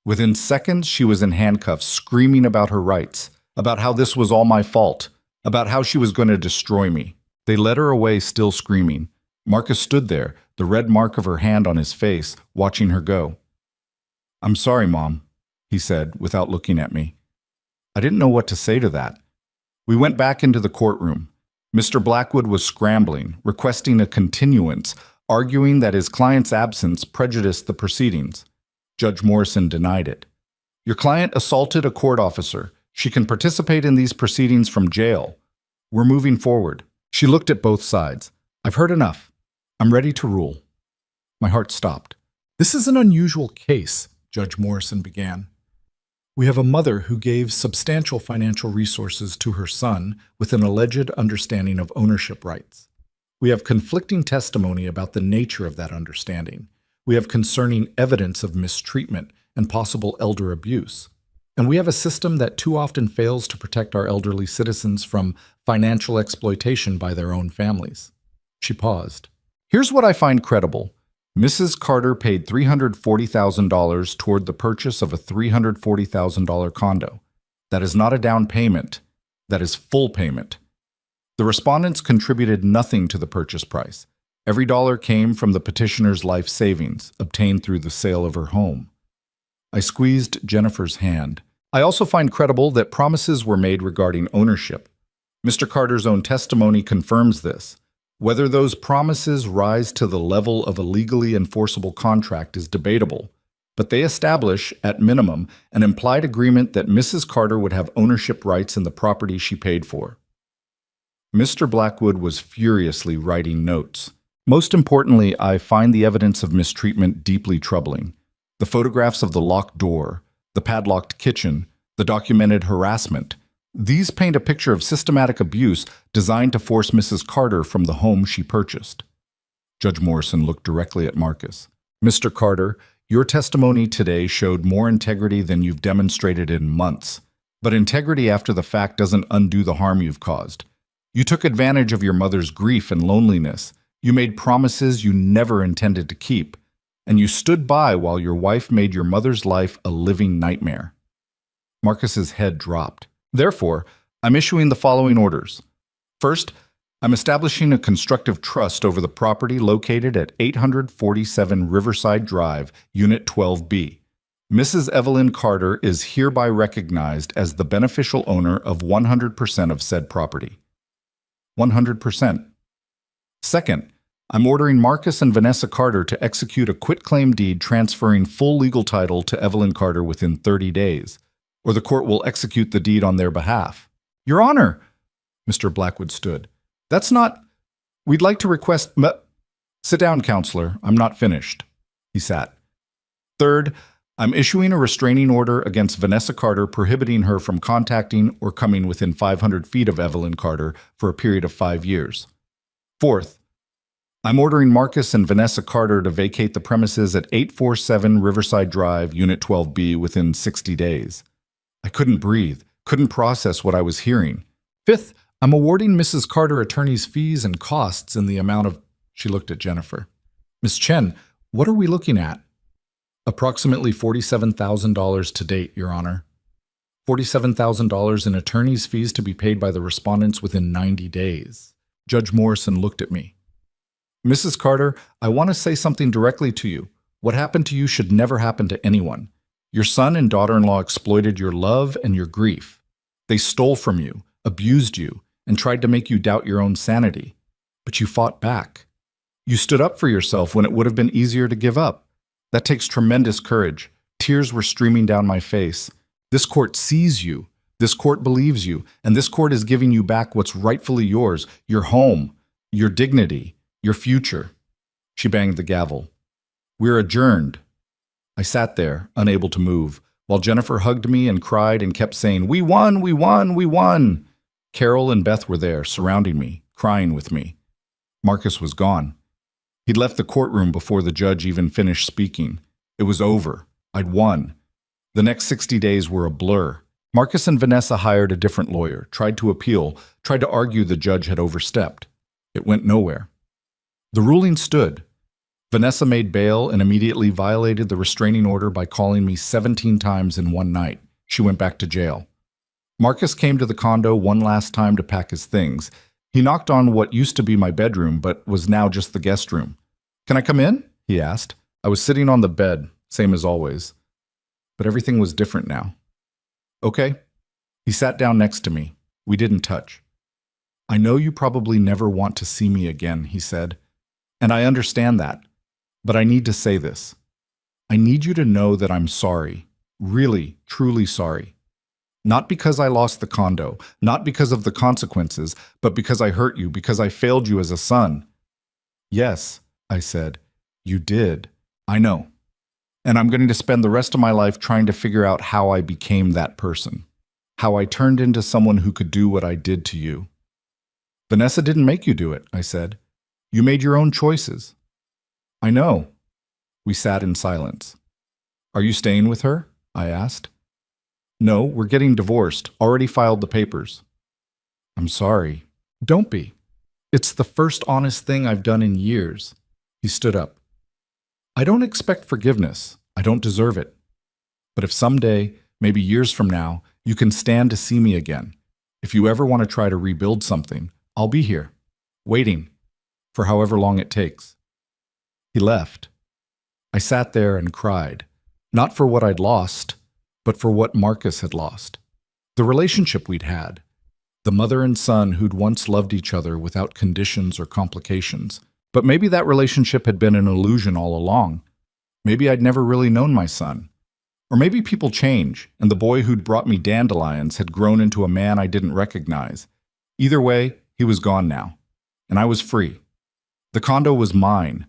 Within seconds, she was in handcuffs, screaming about her rights, about how this was all my fault, about how she was going to destroy me. They led her away, still screaming. Marcus stood there, the red mark of her hand on his face, watching her go. I'm sorry, Mom, he said, without looking at me. I didn't know what to say to that. We went back into the courtroom. Mr. Blackwood was scrambling, requesting a continuance, arguing that his client's absence prejudiced the proceedings. Judge Morrison denied it. Your client assaulted a court officer. She can participate in these proceedings from jail. We're moving forward. She looked at both sides. I've heard enough. I'm ready to rule. My heart stopped. This is an unusual case, Judge Morrison began. We have a mother who gave substantial financial resources to her son with an alleged understanding of ownership rights. We have conflicting testimony about the nature of that understanding. We have concerning evidence of mistreatment and possible elder abuse. And we have a system that too often fails to protect our elderly citizens from financial exploitation by their own families. She paused. Here's what I find credible. Mrs. Carter paid $340,000 toward the purchase of a $340,000 condo. That is not a down payment. That is full payment. The respondents contributed nothing to the purchase price. Every dollar came from the petitioner's life savings, obtained through the sale of her home. I squeezed Jennifer's hand. I also find credible that promises were made regarding ownership. Mr. Carter's own testimony confirms this. Whether those promises rise to the level of a legally enforceable contract is debatable, but they establish, at minimum, an implied agreement that Mrs. Carter would have ownership rights in the property she paid for. Mr. Blackwood was furiously writing notes. Most importantly, I find the evidence of mistreatment deeply troubling. The photographs of the locked door, the padlocked kitchen, the documented harassment. These paint a picture of systematic abuse designed to force Mrs. Carter from the home she purchased. Judge Morrison looked directly at Marcus. Mr. Carter, your testimony today showed more integrity than you've demonstrated in months. But integrity after the fact doesn't undo the harm you've caused. You took advantage of your mother's grief and loneliness. You made promises you never intended to keep. And you stood by while your wife made your mother's life a living nightmare. Marcus's head dropped. Therefore, I'm issuing the following orders. First, I'm establishing a constructive trust over the property located at 847 Riverside Drive, Unit 12B. Mrs. Evelyn Carter is hereby recognized as the beneficial owner of 100% of said property. 100%. Second, I'm ordering Marcus and Vanessa Carter to execute a quitclaim deed transferring full legal title to Evelyn Carter within 30 days, or the court will execute the deed on their behalf. Your Honor, Mr. Blackwood stood. That's not... We'd like to request... Sit down, counselor. I'm not finished. He sat. Third, I'm issuing a restraining order against Vanessa Carter prohibiting her from contacting or coming within 500 feet of Evelyn Carter for a period of 5 years. Fourth, I'm ordering Marcus and Vanessa Carter to vacate the premises at 847 Riverside Drive, Unit 12B, within 60 days. I couldn't breathe, couldn't process what I was hearing. Fifth, I'm awarding Mrs. Carter attorney's fees and costs in the amount of... She looked at Jennifer. Miss Chen, what are we looking at? Approximately $47,000 to date, Your Honor. $47,000 in attorney's fees to be paid by the respondents within 90 days. Judge Morrison looked at me. Mrs. Carter, I want to say something directly to you. What happened to you should never happen to anyone. Your son and daughter-in-law exploited your love and your grief. They stole from you, abused you, and tried to make you doubt your own sanity. But you fought back. You stood up for yourself when it would have been easier to give up. That takes tremendous courage. Tears were streaming down my face. This court sees you. This court believes you. And this court is giving you back what's rightfully yours, your home, your dignity, your future. She banged the gavel. We're adjourned. I sat there, unable to move, while Jennifer hugged me and cried and kept saying, "We won, we won, we won." Carol and Beth were there, surrounding me, crying with me. Marcus was gone. He'd left the courtroom before the judge even finished speaking. It was over. I'd won. The next 60 days were a blur. Marcus and Vanessa hired a different lawyer, tried to appeal, tried to argue the judge had overstepped. It went nowhere. The ruling stood. Vanessa made bail and immediately violated the restraining order by calling me 17 times in one night. She went back to jail. Marcus came to the condo one last time to pack his things. He knocked on what used to be my bedroom, but was now just the guest room. "Can I come in?" he asked. I was sitting on the bed, same as always. But everything was different now. "Okay." He sat down next to me. We didn't touch. "I know you probably never want to see me again," he said. "And I understand that. But I need to say this. I need you to know that I'm sorry. Really, truly sorry. Not because I lost the condo, not because of the consequences, but because I hurt you, because I failed you as a son." "Yes," I said. "You did. I know. And I'm going to spend the rest of my life trying to figure out how I became that person. How I turned into someone who could do what I did to you." "Vanessa didn't make you do it," I said. "You made your own choices." "I know." We sat in silence. "Are you staying with her?" I asked. "No, we're getting divorced. Already filed the papers." "I'm sorry." "Don't be. It's the first honest thing I've done in years." He stood up. "I don't expect forgiveness. I don't deserve it. But if someday, maybe years from now, you can stand to see me again, if you ever want to try to rebuild something, I'll be here, waiting, for however long it takes." He left. I sat there and cried, not for what I'd lost, but for what Marcus had lost. The relationship we'd had. The mother and son who'd once loved each other without conditions or complications. But maybe that relationship had been an illusion all along. Maybe I'd never really known my son. Or maybe people change, and the boy who'd brought me dandelions had grown into a man I didn't recognize. Either way, he was gone now, and I was free. The condo was mine.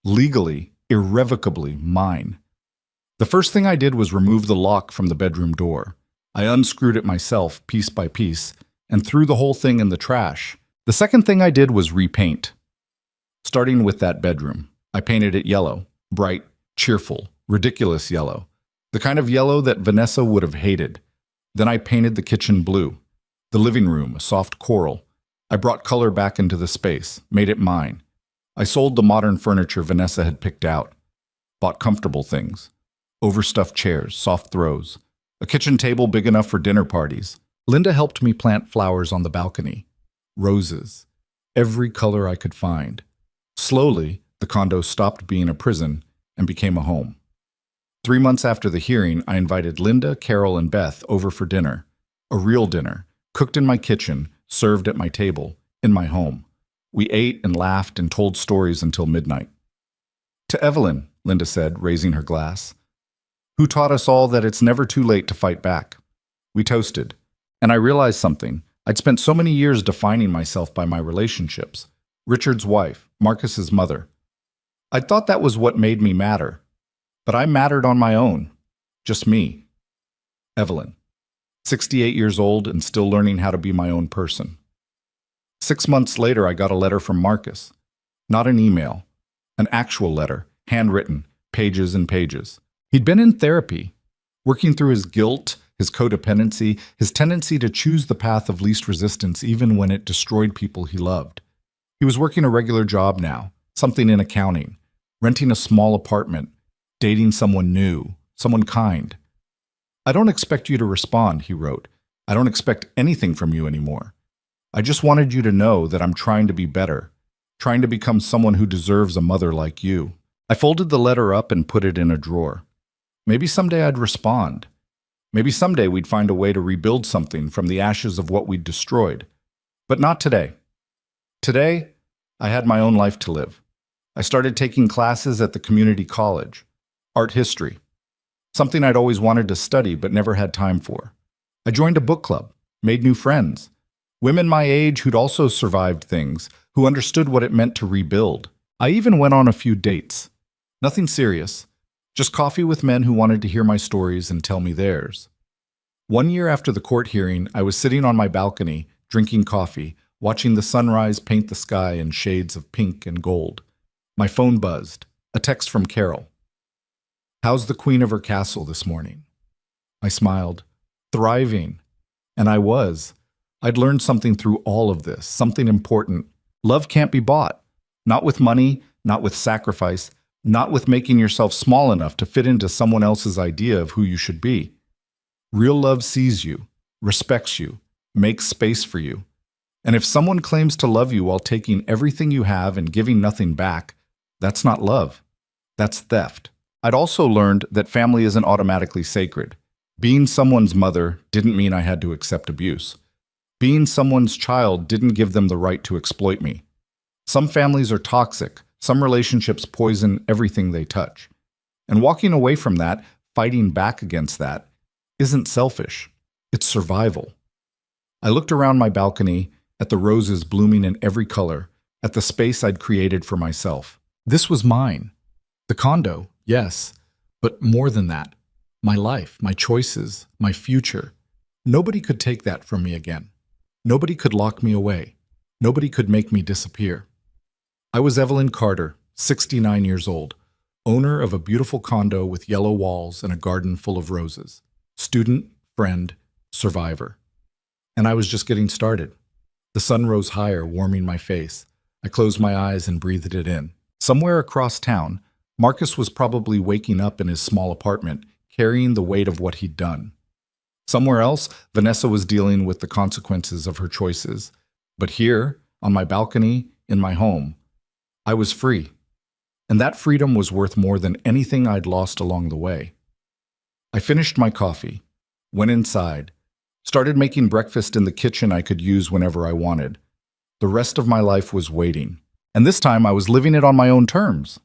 Legally, irrevocably mine. The first thing I did was remove the lock from the bedroom door. I unscrewed it myself, piece by piece, and threw the whole thing in the trash. The second thing I did was repaint. Starting with that bedroom, I painted it yellow, bright, cheerful, ridiculous yellow, the kind of yellow that Vanessa would have hated. Then I painted the kitchen blue, the living room a soft coral. I brought color back into the space, made it mine. I sold the modern furniture Vanessa had picked out, bought comfortable things, overstuffed chairs, soft throws, a kitchen table big enough for dinner parties. Linda helped me plant flowers on the balcony, roses, every color I could find. Slowly, the condo stopped being a prison and became a home. 3 months after the hearing, I invited Linda, Carol, and Beth over for dinner. A real dinner, cooked in my kitchen, served at my table, in my home. We ate and laughed and told stories until midnight. To Evelyn, Linda said, raising her glass, who taught us all that it's never too late to fight back. We toasted, and I realized something. I'd spent so many years defining myself by my relationships. Richard's wife, Marcus's mother. I thought that was what made me matter. But I mattered on my own. Just me. Evelyn, 68 years old and still learning how to be my own person. 6 months later, I got a letter from Marcus. Not an email. An actual letter, handwritten, pages and pages. He'd been in therapy, working through his guilt, his codependency, his tendency to choose the path of least resistance even when it destroyed people he loved. He was working a regular job now, something in accounting, renting a small apartment, dating someone new, someone kind. I don't expect you to respond, he wrote. I don't expect anything from you anymore. I just wanted you to know that I'm trying to be better, trying to become someone who deserves a mother like you. I folded the letter up and put it in a drawer. Maybe someday I'd respond. Maybe someday we'd find a way to rebuild something from the ashes of what we'd destroyed. But not today. Today, I had my own life to live. I started taking classes at the community college. Art history. Something I'd always wanted to study but never had time for. I joined a book club, made new friends. Women my age who'd also survived things, who understood what it meant to rebuild. I even went on a few dates. Nothing serious. Just coffee with men who wanted to hear my stories and tell me theirs. 1 year after the court hearing, I was sitting on my balcony, drinking coffee, watching the sunrise paint the sky in shades of pink and gold. My phone buzzed. A text from Carol. How's the queen of her castle this morning? I smiled. Thriving. And I was. I'd learned something through all of this, something important. Love can't be bought. Not with money, not with sacrifice, not with making yourself small enough to fit into someone else's idea of who you should be. Real love sees you, respects you, makes space for you. And if someone claims to love you while taking everything you have and giving nothing back, that's not love. That's theft. I'd also learned that family isn't automatically sacred. Being someone's mother didn't mean I had to accept abuse. Being someone's child didn't give them the right to exploit me. Some families are toxic. Some relationships poison everything they touch. And walking away from that, fighting back against that, isn't selfish. It's survival. I looked around my balcony, at the roses blooming in every color, at the space I'd created for myself. This was mine. The condo, yes, but more than that. My life, my choices, my future. Nobody could take that from me again. Nobody could lock me away. Nobody could make me disappear. I was Evelyn Carter, 69 years old, owner of a beautiful condo with yellow walls and a garden full of roses. Student, friend, survivor. And I was just getting started. The sun rose higher, warming my face. I closed my eyes and breathed it in. Somewhere across town, Marcus was probably waking up in his small apartment, carrying the weight of what he'd done. Somewhere else, Vanessa was dealing with the consequences of her choices. But here, on my balcony, in my home, I was free. And that freedom was worth more than anything I'd lost along the way. I finished my coffee, went inside, started making breakfast in the kitchen I could use whenever I wanted. The rest of my life was waiting. And this time I was living it on my own terms.